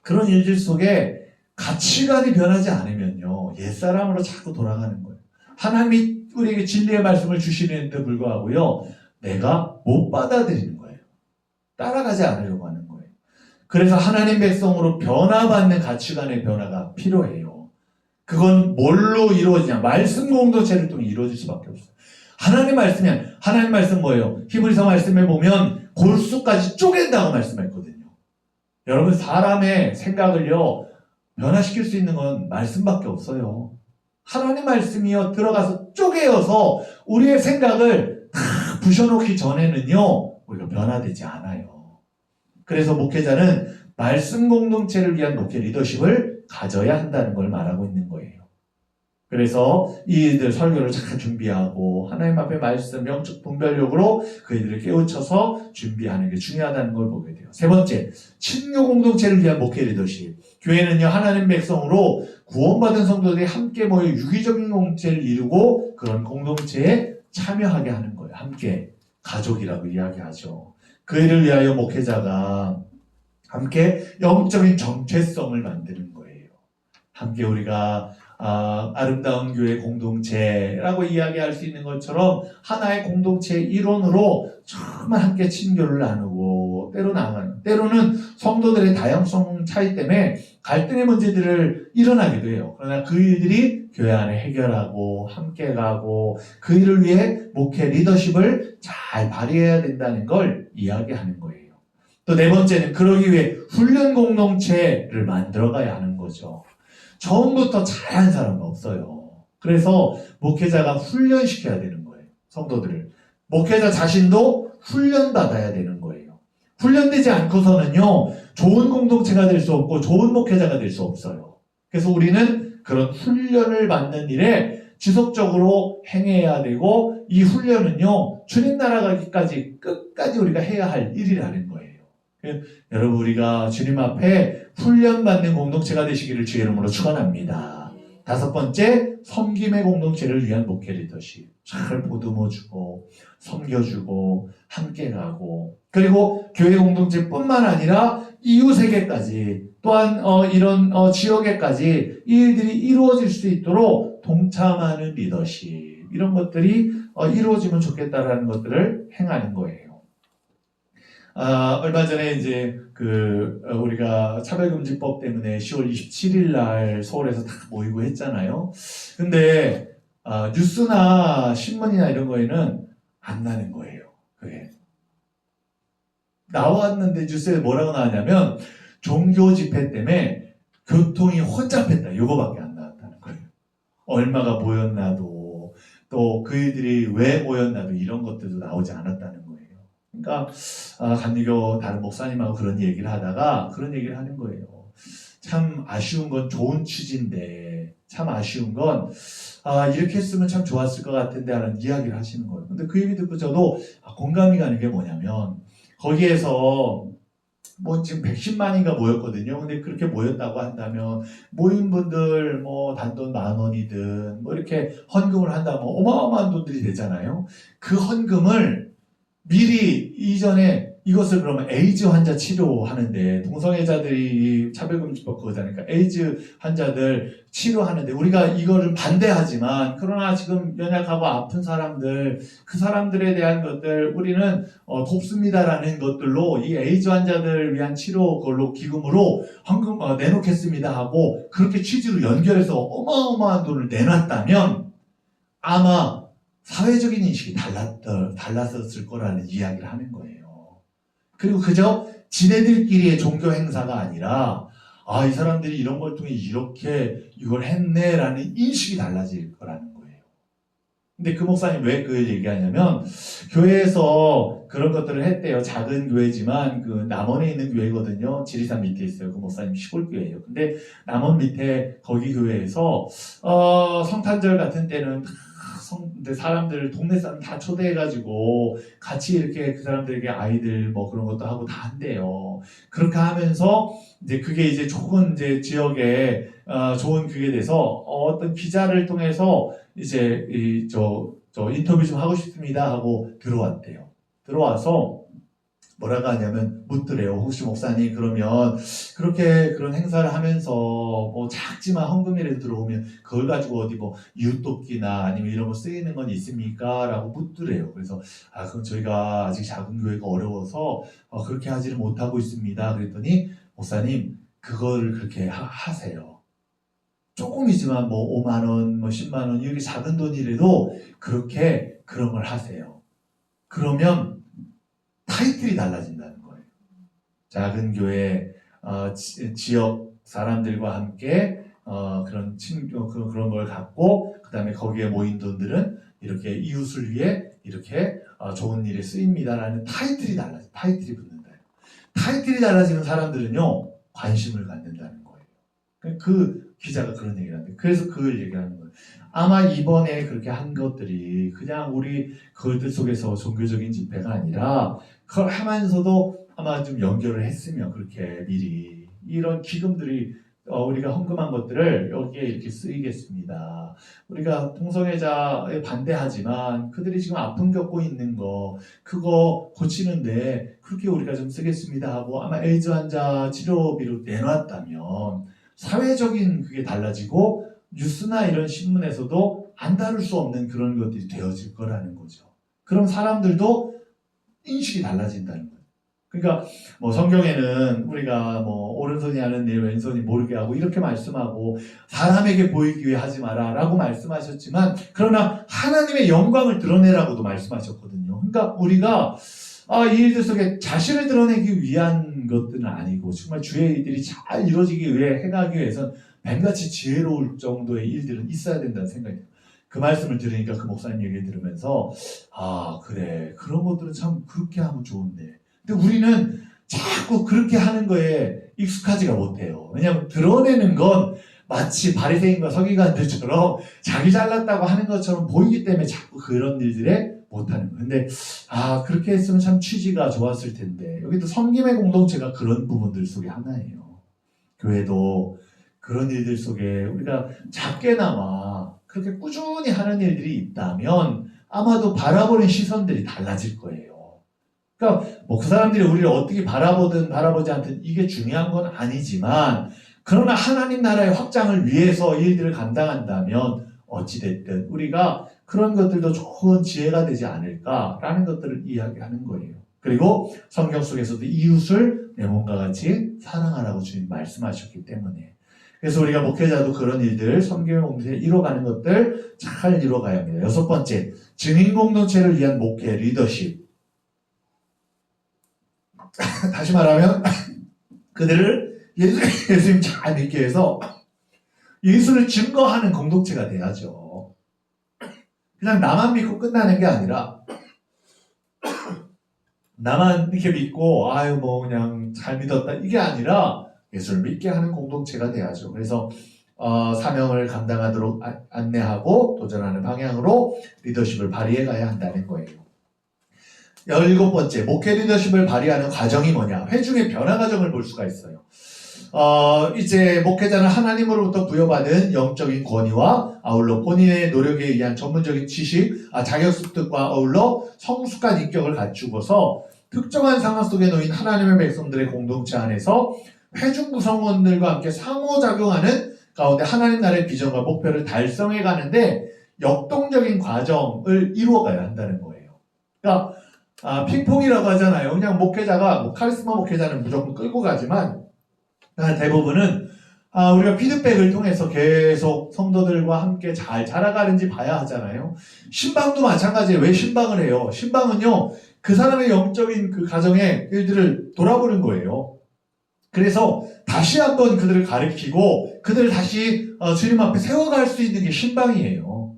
그런 일들 속에 가치관이 변하지 않으면요, 옛사람으로 자꾸 돌아가는 거예요. 하나님이 우리에게 진리의 말씀을 주시는데 불구하고요, 내가 못 받아들이는 거예요. 따라가지 않으려고 하는 거예요. 그래서 하나님 백성으로 변화받는 가치관의 변화가 필요해요. 그건 뭘로 이루어지냐? 말씀 공동체를 통해 이루어질 수밖에 없어요. 하나님 말씀이야. 하나님 말씀 뭐예요? 히브리서 말씀에 보면 골수까지 쪼갠다고 말씀했거든요. 여러분, 사람의 생각을요, 변화시킬 수 있는 건 말씀밖에 없어요. 하나님 말씀이요, 들어가서 쪼개어서 우리의 생각을 다 부셔놓기 전에는요, 우리가 변화되지 않아요. 그래서 목회자는 말씀 공동체를 위한 목회 리더십을 가져야 한다는 걸 말하고 있는 거예요. 그래서 이들 설교를 잘 준비하고 하나님 앞에 말씀 영적 분별력으로 그이들을 깨우쳐서 준비하는 게 중요하다는 걸 보게 돼요. 세 번째, 친교 공동체를 위한 목회 리더십. 교회는요, 하나님 백성으로 구원받은 성도들이 함께 모여 유기적인 공동체를 이루고 그런 공동체에 참여하게 하는 거예요. 함께 가족이라고 이야기하죠. 그 일을 위하여 목회자가 함께 영적인 정체성을 만드는 거예요. 함께 우리가 아름다운 교회 공동체라고 이야기할 수 있는 것처럼 하나의 공동체의 일원으로 정말 함께 친교를 나누고 때로는 성도들의 다양성 차이 때문에 갈등의 문제들을 일어나기도 해요. 그러나 그 일들이 교회 안에 해결하고 함께 가고 그 일을 위해 목회 리더십을 잘 발휘해야 된다는 걸 이야기하는 거예요. 또 네 번째는 그러기 위해 훈련 공동체를 만들어가야 하는 거죠. 처음부터 잘한 사람은 없어요. 그래서 목회자가 훈련시켜야 되는 거예요. 성도들을. 목회자 자신도 훈련받아야 되는 거예요. 훈련되지 않고서는요, 좋은 공동체가 될 수 없고 좋은 목회자가 될 수 없어요. 그래서 우리는 그런 훈련을 받는 일에 지속적으로 행해야 되고 이 훈련은요, 주님 나라 가기까지 끝까지 우리가 해야 할 일이라는 거예요. 여러분, 우리가 주님 앞에 훈련받는 공동체가 되시기를 주의 이름으로 축원합니다. 다섯 번째, 섬김의 공동체를 위한 목회 리더십. 잘 보듬어주고 섬겨주고 함께 가고, 그리고 교회 공동체뿐만 아니라 이웃에게까지, 또한 이런 지역에까지 이 일들이 이루어질 수 있도록 동참하는 리더십, 이런 것들이 이루어지면 좋겠다라는 것들을 행하는 거예요. 얼마 전에 이제 우리가 차별금지법 때문에 10월 27일 날 서울에서 다 모이고 했잖아요. 근데 뉴스나 신문이나 이런 거에는 안 나는 거예요. 그게 나왔는데 뉴스에 뭐라고 나왔냐면 종교 집회 때문에 교통이 혼잡했다, 이거밖에 안 나왔다는 거예요. 얼마가 모였나도, 또 그들이 왜 모였나도 이런 것들도 나오지 않았다는 거예요. 그러니까 감리교 다른 목사님하고 그런 얘기를 하다가 그런 얘기를 하는 거예요. 참 아쉬운 건, 좋은 취지인데 참 아쉬운 건 이렇게 했으면 참 좋았을 것 같은데 하는 이야기를 하시는 거예요. 근데 그 얘기 듣고 저도 공감이 가는 게 뭐냐면, 거기에서 뭐 지금 110만인가 모였거든요. 근데 그렇게 모였다고 한다면 모인 분들 뭐 단돈 10,000원이든 뭐 이렇게 헌금을 한다면 어마어마한 돈들이 되잖아요. 그 헌금을 미리 이전에 이것을 그러면 에이즈 환자 치료하는데, 동성애자들이 차별금지법 그거잖아요. 에이즈 환자들 치료하는데 우리가 이거를 반대하지만, 그러나 지금 연약하고 아픈 사람들, 그 사람들에 대한 것들 우리는 돕습니다라는 것들로 이 에이즈 환자들 위한 치료 걸로 기금으로 헌금 내놓겠습니다 하고 그렇게 취지로 연결해서 어마어마한 돈을 내놨다면 아마 사회적인 인식이 달랐었을 거라는 이야기를 하는 거예요. 그리고 그저 지네들끼리의 종교 행사가 아니라 이 사람들이 이런 걸 통해 이렇게 이걸 했네라는 인식이 달라질 거라는 거예요. 근데 그 목사님 왜 그걸 얘기하냐면 교회에서 그런 것들을 했대요. 작은 교회지만 그 남원에 있는 교회거든요. 지리산 밑에 있어요. 그 목사님 시골 교회예요. 근데 남원 밑에 거기 교회에서 성탄절 같은 때는 근데 사람들 동네 사람 다 초대해가지고 같이 이렇게 그 사람들에게 아이들 뭐 그런 것도 하고 다 한대요. 그렇게 하면서 이제 그게 이제 좋은 이제 지역에 좋은 그게 돼서 어떤 기자를 통해서 이제 저 인터뷰 좀 하고 싶습니다 하고 들어왔대요. 들어와서 뭐라고 하냐면 묻더래요. 혹시 목사님 그러면 그렇게 그런 행사를 하면서 뭐 작지만 헌금이라도 들어오면 그걸 가지고 어디 뭐 이웃돕기나 아니면 이런 거 쓰이는 건 있습니까? 라고 묻더래요. 그래서 그럼 저희가 아직 작은 교회가 어려워서 그렇게 하지를 못하고 있습니다. 그랬더니 목사님 그걸 그렇게 하세요. 조금이지만 뭐 5만 원, 뭐 10만 원 이렇게 작은 돈이라도 그렇게 그런 걸 하세요. 그러면 타이틀이 달라진다는 거예요. 작은 교회 지역 사람들과 함께 그런 걸 갖고 그 다음에 거기에 모인 돈들은 이렇게 이웃을 위해 이렇게 좋은 일에 쓰입니다라는 타이틀이 달라져. 타이틀이 붙는다. 타이틀이 달라지는 사람들은요 관심을 갖는다는 거예요. 그 기자가 그런 얘기를 하는데 그래서 그걸 얘기하는 거예요. 아마 이번에 그렇게 한 것들이 그냥 우리 그들 속에서 종교적인 집회가 아니라 그걸 하면서도 아마 좀 연결을 했으면 그렇게 미리 이런 기금들이 우리가 헌금한 것들을 여기에 이렇게 쓰이겠습니다. 우리가 동성애자에 반대하지만 그들이 지금 아픔 겪고 있는 거 그거 고치는데 그렇게 우리가 좀 쓰겠습니다 하고 아마 에이즈 환자 치료비로 내놨다면 사회적인 그게 달라지고 뉴스나 이런 신문에서도 안 다룰 수 없는 그런 것들이 되어질 거라는 거죠. 그럼 사람들도 인식이 달라진다는 거예요. 그러니까 뭐 성경에는 우리가 뭐 오른손이 하는 일 왼손이 모르게 하고 이렇게 말씀하고 사람에게 보이기 위해 하지 마라 라고 말씀하셨지만 그러나 하나님의 영광을 드러내라고도 말씀하셨거든요. 그러니까 우리가 이 일들 속에 자신을 드러내기 위한 것들은 아니고 정말 주의 일들이 잘 이루어지기 위해 해가기 위해서는 뱀같이 지혜로울 정도의 일들은 있어야 된다는 생각이 들어요. 그 말씀을 들으니까 그 목사님 얘기를 들으면서 그래 그런 것들은 참 그렇게 하면 좋은데 근데 우리는 자꾸 그렇게 하는 거에 익숙하지가 못해요. 왜냐하면 드러내는 건 마치 바리새인과 서기관들처럼 자기 잘났다고 하는 것처럼 보이기 때문에 자꾸 그런 일들에 못하는 거예요. 근데 그렇게 했으면 참 취지가 좋았을 텐데 여기도 섬김의 공동체가 그런 부분들 속에 하나예요. 교회도 그런 일들 속에 우리가 작게나마 그렇게 꾸준히 하는 일들이 있다면 아마도 바라보는 시선들이 달라질 거예요. 그러니까 뭐 그 사람들이 우리를 어떻게 바라보든 바라보지 않든 이게 중요한 건 아니지만 그러나 하나님 나라의 확장을 위해서 일들을 감당한다면 어찌됐든 우리가 그런 것들도 좋은 지혜가 되지 않을까라는 것들을 이야기하는 거예요. 그리고 성경 속에서도 이웃을 내 몸과 같이 사랑하라고 주님 말씀하셨기 때문에 그래서 우리가 목회자도 그런 일들 성경의 공동체에 이뤄가는 것들 잘 이뤄가야 합니다. 6번째, 증인 공동체를 위한 목회 리더십. 다시 말하면 그들을 예수님 잘 믿게 해서 예수를 증거하는 공동체가 돼야죠. 그냥 나만 믿고 끝나는 게 아니라 나만 이렇게 믿고 뭐 그냥 잘 믿었다 이게 아니라 예수를 믿게 하는 공동체가 돼야죠. 그래서 사명을 감당하도록 안내하고 도전하는 방향으로 리더십을 발휘해 가야 한다는 거예요. 17번째, 목회 리더십을 발휘하는 과정이 뭐냐? 회중의 변화 과정을 볼 수가 있어요. 이제 목회자는 하나님으로부터 부여받은 영적인 권위와 아울러 본인의 노력에 의한 전문적인 지식, 자격 습득과 어울러 성숙한 인격을 갖추고서 특정한 상황 속에 놓인 하나님의 백성들의 공동체 안에서 회중 구성원들과 함께 상호작용하는 가운데 하나님 나라의 비전과 목표를 달성해 가는데 역동적인 과정을 이루어가야 한다는 거예요. 그러니까 핑퐁이라고 하잖아요. 그냥 목회자가 카리스마 목회자는 무조건 끌고 가지만 대부분은 우리가 피드백을 통해서 계속 성도들과 함께 잘 자라가는지 봐야 하잖아요. 신방도 마찬가지예요. 왜 신방을 해요? 신방은요, 그 사람의 영적인 그 가정의 일들을 돌아보는 거예요. 그래서 다시 한번 그들을 가르치고 그들을 다시 주님 앞에 세워갈 수 있는 게 신방이에요.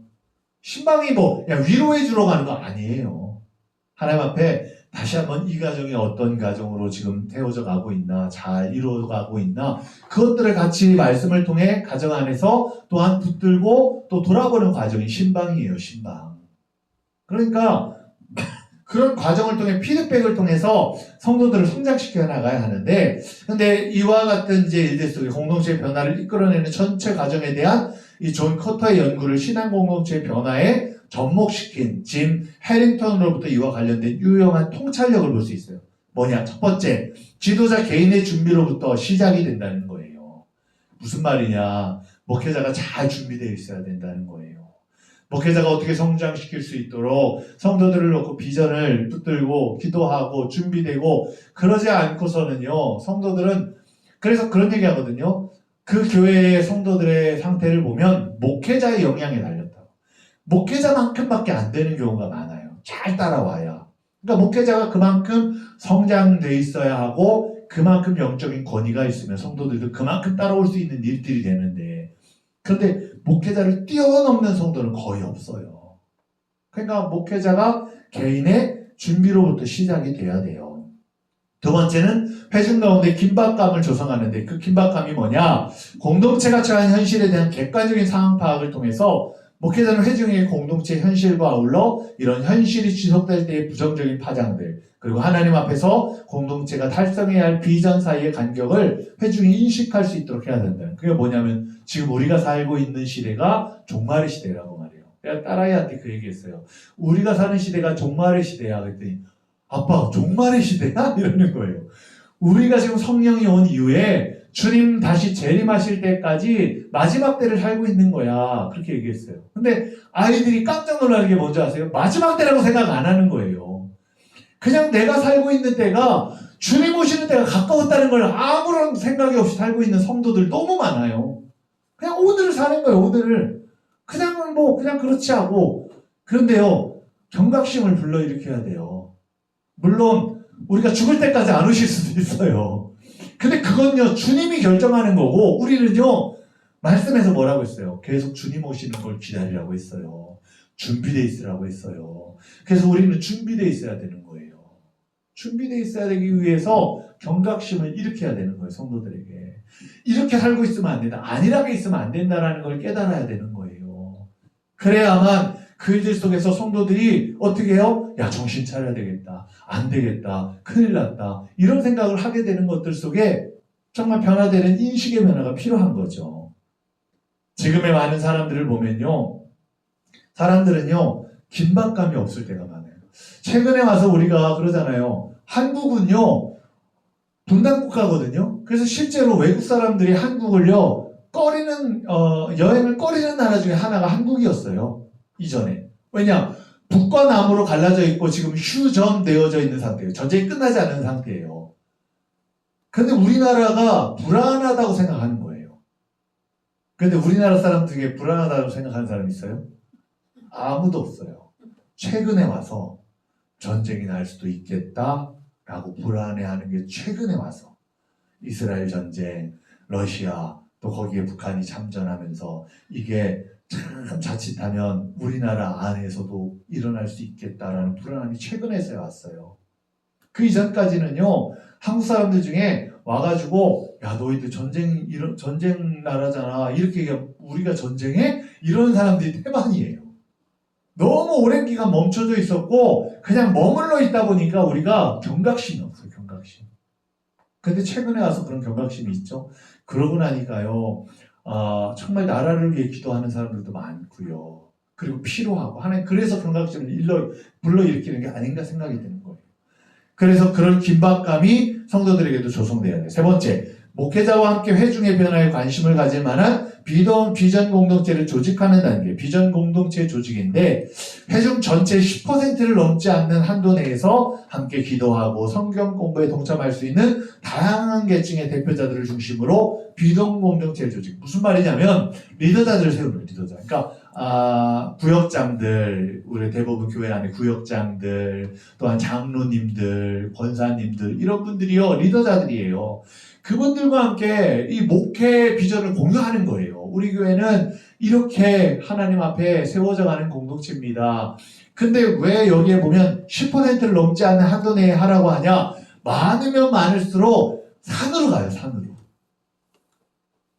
신방이 그냥 위로해 주러 가는 거 아니에요. 하나님 앞에 다시 한번 이 가정이 어떤 가정으로 지금 세워져 가고 있나, 잘 이루어가고 있나, 그것들을 같이 말씀을 통해 가정 안에서 또한 붙들고 또 돌아보는 과정이 신방이에요, 신방. 그러니까 그런 과정을 통해 피드백을 통해서 성도들을 성장시켜 나가야 하는데, 근데 이와 같은 이제 일들 속에 공동체의 변화를 이끌어내는 전체 과정에 대한 이 존 커터의 연구를 신앙 공동체의 변화에 접목시킨 짐 해링턴으로부터 이와 관련된 유용한 통찰력을 볼 수 있어요. 뭐냐? 첫 번째, 지도자 개인의 준비로부터 시작이 된다는 거예요. 무슨 말이냐? 목회자가 잘 준비되어 있어야 된다는 거예요. 목회자가 어떻게 성장시킬 수 있도록 성도들을 놓고 비전을 붙들고 기도하고 준비되고, 그러지 않고서는요, 성도들은 그래서 그런 얘기 하거든요. 그 교회의 성도들의 상태를 보면 목회자의 영향에 달렸다고. 목회자만큼밖에 안 되는 경우가 많아요. 잘 따라와야. 그러니까 목회자가 그만큼 성장돼 있어야 하고 그만큼 영적인 권위가 있으면 성도들도 그만큼 따라올 수 있는 일들이 되는데, 그런데 목회자를 뛰어넘는 성도는 거의 없어요. 그러니까 목회자가 개인의 준비로부터 시작이 돼야 돼요. 두 번째는 회중 가운데 긴박감을 조성하는데, 그 긴박감이 뭐냐? 공동체가 처한 현실에 대한 객관적인 상황 파악을 통해서 목회자는 회중의 공동체 현실과 아울러 이런 현실이 지속될 때의 부정적인 파장들, 그리고 하나님 앞에서 공동체가 달성해야 할 비전 사이의 간격을 회중이 인식할 수 있도록 해야 된다. 그게 뭐냐면 지금 우리가 살고 있는 시대가 종말의 시대라고 말해요. 내가 딸아이한테 그 얘기했어요. 우리가 사는 시대가 종말의 시대야. 그랬더니 아빠 종말의 시대야? 이러는 거예요. 우리가 지금 성령이 온 이후에 주님 다시 재림하실 때까지 마지막 때를 살고 있는 거야. 그렇게 얘기했어요. 근데 아이들이 깜짝 놀라는 게 뭔지 아세요? 마지막 때라고 생각 안 하는 거예요. 그냥 내가 살고 있는 때가 주님 오시는 때가 가까웠다는 걸 아무런 생각이 없이 살고 있는 성도들 너무 많아요. 그냥 오늘을 사는 거예요. 오늘을. 그냥 그렇지 하고. 그런데요, 경각심을 불러일으켜야 돼요. 물론 우리가 죽을 때까지 안 오실 수도 있어요. 근데 그건요, 주님이 결정하는 거고, 우리는요, 말씀에서 뭐라고 했어요? 계속 주님 오시는 걸 기다리라고 했어요. 준비되어 있으라고 했어요. 그래서 우리는 준비되어 있어야 되는 거예요. 준비되어 있어야 되기 위해서 경각심을 일으켜야 되는 거예요, 성도들에게. 이렇게 살고 있으면 안 된다, 안일하게 있으면 안 된다라는 걸 깨달아야 되는 거예요. 그래야만 그 일들 속에서 성도들이 어떻게 해요? 야, 정신 차려야 되겠다. 안 되겠다. 큰일 났다. 이런 생각을 하게 되는 것들 속에 정말 변화되는 인식의 변화가 필요한 거죠. 지금의 많은 사람들을 보면요, 사람들은요, 긴박감이 없을 때가 많아요. 최근에 와서 우리가 그러잖아요. 한국은요, 분단국가거든요. 그래서 실제로 외국 사람들이 한국을요, 여행을 꺼리는 나라 중에 하나가 한국이었어요. 이전에. 왜냐? 북과 남으로 갈라져 있고 지금 휴전되어져 있는 상태예요. 전쟁이 끝나지 않은 상태예요. 그런데 우리나라가 불안하다고 생각하는 거예요. 그런데 우리나라 사람 중에 불안하다고 생각하는 사람 있어요? 아무도 없어요. 최근에 와서 전쟁이 날 수도 있겠다라고 불안해하는 게 최근에 와서 이스라엘 전쟁, 러시아, 또 거기에 북한이 참전하면서 이게 참 자칫하면 우리나라 안에서도 일어날 수 있겠다라는 불안함이 최근에서야 왔어요. 그 이전까지는요, 한국 사람들 중에 와가지고 야, 너희들 전쟁 나라잖아, 이렇게 얘기하면 우리가 전쟁해? 이런 사람들이 태반이에요. 너무 오랜 기간 멈춰져 있었고 그냥 머물러 있다 보니까 우리가 경각심이 없어요. 경각심. 근데 최근에 와서 그런 경각심이 있죠. 그러고 나니까요, 정말 나라를 위해 기도하는 사람들도 많고요. 그리고 필요하고 하나님, 그래서 경각심을 불러일으키는 게 아닌가 생각이 드는 거예요. 그래서 그런 긴박감이 성도들에게도 조성돼야 돼요. 세 번째, 목회자와 함께 회중의 변화에 관심을 가질 만한 비전 공동체를 조직하는 단계, 비전 공동체 조직인데 회중 전체 10%를 넘지 않는 한도 내에서 함께 기도하고 성경 공부에 동참할 수 있는 다양한 계층의 대표자들을 중심으로 비전 공동체 조직. 무슨 말이냐면 리더자들을 세우는 리더자. 그러니까 구역장들, 우리 대부분 교회 안에 구역장들, 또한 장로님들, 권사님들 이런 분들이요 리더자들이에요. 그분들과 함께 이 목회 비전을 공유하는 거예요. 우리 교회는 이렇게 하나님 앞에 세워져 가는 공동체입니다. 근데 왜 여기에 보면 10%를 넘지 않는 한도 내에 하라고 하냐? 많으면 많을수록 산으로 가요, 산으로.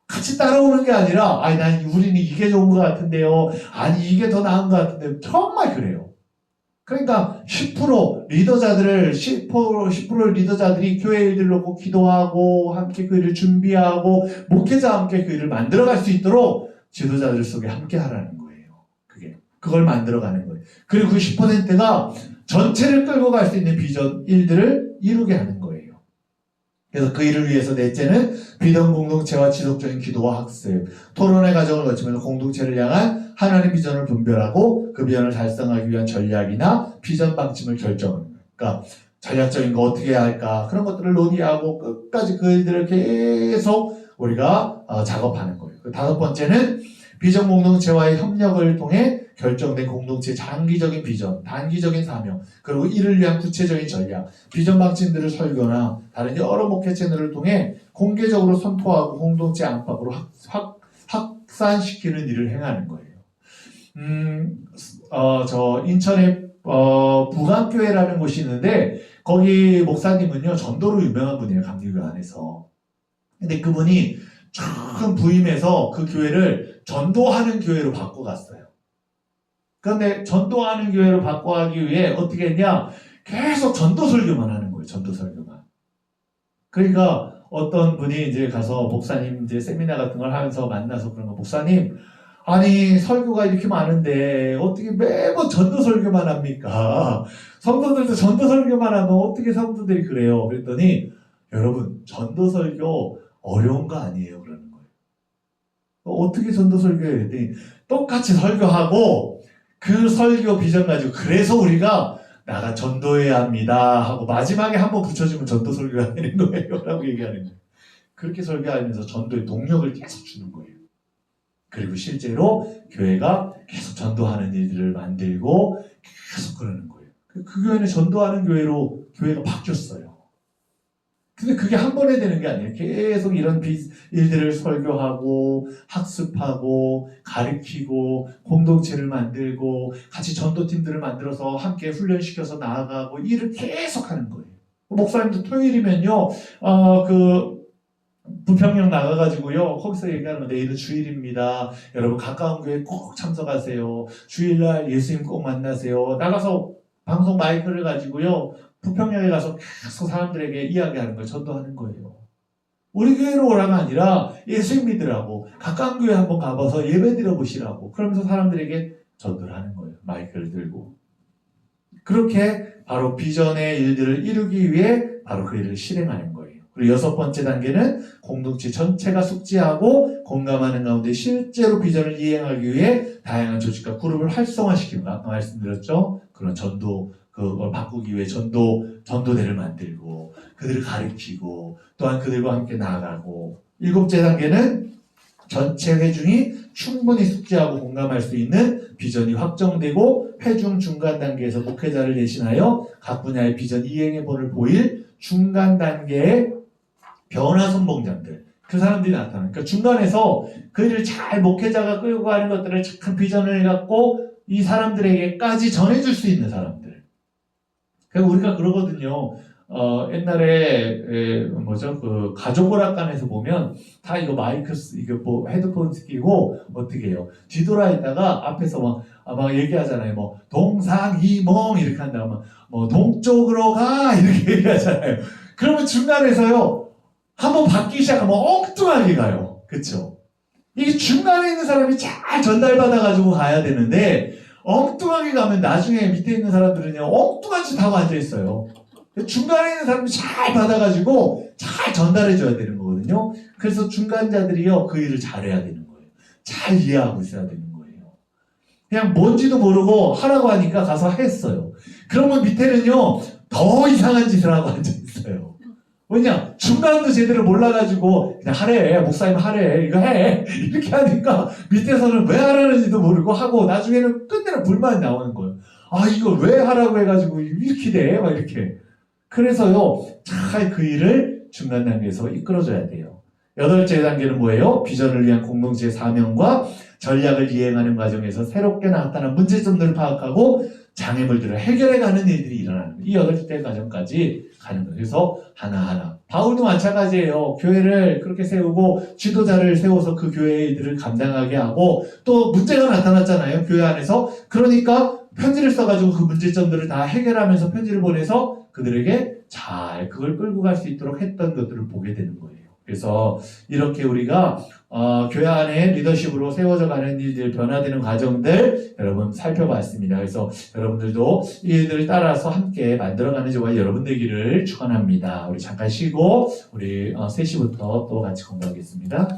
같이 따라오는 게 아니라, 난 우리는 이게 좋은 것 같은데요. 아니, 이게 더 나은 것 같은데요. 정말 그래요. 그러니까 10% 리더자들을 10% 리더자들이 교회 일들 놓고 기도하고 함께 그 일을 준비하고 목회자와 함께 그 일을 만들어갈 수 있도록 지도자들 속에 함께 하라는 거예요. 그걸 만들어가는 거예요. 그리고 그 10%가 전체를 끌고 갈 수 있는 비전 일들을 이루게 하는 거예요. 그래서 그 일을 위해서 넷째는 비전 공동체와 지속적인 기도와 학습, 토론의 과정을 거치면서 공동체를 향한 하나님의 비전을 분별하고 그 비전을 달성하기 위한 전략이나 비전 방침을 결정하는 거예요. 그러니까 전략적인 거 어떻게 해야 할까 그런 것들을 논의하고 끝까지 그 일들을 계속 우리가 작업하는 거예요. 다섯 번째는 비전 공동체와의 협력을 통해 결정된 공동체의 장기적인 비전, 단기적인 사명, 그리고 이를 위한 구체적인 전략, 비전 방침들을 설교나 다른 여러 목회 채널을 통해 공개적으로 선포하고 공동체 안팎으로 확산시키는 일을 행하는 거예요. 저 인천에 부강교회라는 곳이 있는데 거기 목사님은요 전도로 유명한 분이에요. 감리교회 안에서. 근데 그분이 큰 부임해서 그 교회를 전도하는 교회로 바꿔갔어요. 그런데 전도하는 교회로 바꿔가기 위해 어떻게 했냐? 계속 전도 설교만 하는 거예요. 전도 설교만. 그러니까 어떤 분이 이제 가서 목사님 이제 세미나 같은 걸 하면서 만나서 그런 거 목사님 아니 설교가 이렇게 많은데 어떻게 매번 전도 설교만 합니까? 성도들도 전도 설교만 하면 어떻게 성도들이 그래요? 그랬더니 여러분 전도 설교 어려운 거 아니에요 그러는 거예요. 어떻게 전도 설교해요? 그랬더니 똑같이 설교하고 그 설교 비전 가지고 그래서 우리가 나가 전도해야 합니다 하고 마지막에 한번 붙여주면 전도 설교가 되는 거예요 라고 얘기하는 거예요. 그렇게 설교하면서 전도의 동력을 계속 주는 거예요. 그리고 실제로 교회가 계속 전도하는 일들을 만들고 계속 그러는 거예요. 그 교회는 전도하는 교회로 교회가 바뀌었어요. 근데 그게 한 번에 되는 게 아니에요. 계속 이런 일들을 설교하고 학습하고 가르치고 공동체를 만들고 같이 전도팀들을 만들어서 함께 훈련시켜서 나아가고 일을 계속 하는 거예요. 목사님도 토요일이면요 부평역 나가가지고요 거기서 얘기하는 거 내일은 주일입니다. 여러분 가까운 교회 꼭 참석하세요. 주일날 예수님 꼭 만나세요. 나가서 방송 마이크를 가지고요 부평역에 가서 계속 사람들에게 이야기하는 거예요. 전도하는 거예요. 우리 교회로 오라가 아니라 예수님 믿으라고 가까운 교회 한번 가봐서 예배 드려보시라고 그러면서 사람들에게 전도를 하는 거예요. 마이크를 들고. 그렇게 바로 비전의 일들을 이루기 위해 바로 그 일을 실행하는 거예요. 그리고 여섯 번째 단계는 공동체 전체가 숙지하고 공감하는 가운데 실제로 비전을 이행하기 위해 다양한 조직과 그룹을 활성화시키는 거. 아까 말씀드렸죠? 그런 전도 그걸 바꾸기 위해 전도대를 만들고 그들을 가르치고 또한 그들과 함께 나아가고 일곱째 단계는 전체 회중이 충분히 숙지하고 공감할 수 있는 비전이 확정되고 회중 중간 단계에서 목회자를 대신하여 각 분야의 비전 이행의 본을 보일 중간 단계의 변화 선봉장들 그 사람들이 나타나요. 그러니까 중간에서 그 일을 잘 목회자가 끌고 가는 것들을 큰 비전을 갖고 이 사람들에게까지 전해줄 수 있는 사람들. 그러니까 우리가 그러거든요. 옛날에 그 가족 오락관에서 보면 다 이거 마이크 이거 뭐 헤드폰 끼고 어떻게 해요? 뒤돌아 있다가 앞에서 막 얘기하잖아요. 뭐 동상이몽 이렇게 한다고 뭐 동쪽으로 가 이렇게 얘기하잖아요. 그러면 중간에서요 한번 받기 시작하면 엉뚱하게 가요. 그렇죠? 이게 중간에 있는 사람이 잘 전달받아가지고 가야 되는데 엉뚱하게 가면 나중에 밑에 있는 사람들은요 엉뚱한 짓 하고 앉아있어요. 중간에 있는 사람이 잘 받아가지고 잘 전달해줘야 되는 거거든요. 그래서 중간자들이요, 그 일을 잘해야 되는 거예요. 잘 이해하고 있어야 되는 거예요. 그냥 뭔지도 모르고 하라고 하니까 가서 했어요. 그러면 밑에는요, 더 이상한 짓을 하고 앉아있어요. 왜냐? 중간도 제대로 몰라가지고 그냥 하래, 목사님 하래, 이거 해 이렇게 하니까 밑에서는 왜 하라는지도 모르고 하고 나중에는 끝내는 불만이 나오는 거예요. 아, 이걸 왜 하라고 해가지고 이렇게 돼? 막 이렇게. 그래서요, 잘 그 일을 중간 단계에서 이끌어줘야 돼요. 여덟째 단계는 뭐예요? 비전을 위한 공동체의 사명과 전략을 이행하는 과정에서 새롭게 나타난 문제점들을 파악하고 장애물들을 해결해가는 일들이 일어나는 거예요. 이 여덟째 과정까지 가는 거예요. 그래서 하나하나. 바울도 마찬가지예요. 교회를 그렇게 세우고 지도자를 세워서 그 교회의 일들을 감당하게 하고 또 문제가 나타났잖아요. 교회 안에서. 그러니까 편지를 써가지고 그 문제점들을 다 해결하면서 편지를 보내서 그들에게 잘 그걸 끌고 갈 수 있도록 했던 것들을 보게 되는 거예요. 그래서 이렇게 우리가 교회 안에 리더십으로 세워져 가는 일들, 변화되는 과정들 여러분 살펴봤습니다. 그래서 여러분들도 이 일들을 따라서 함께 만들어가는 저와 여러분 되기를 축원합니다. 우리 잠깐 쉬고 우리 3시부터 또 같이 공부하겠습니다.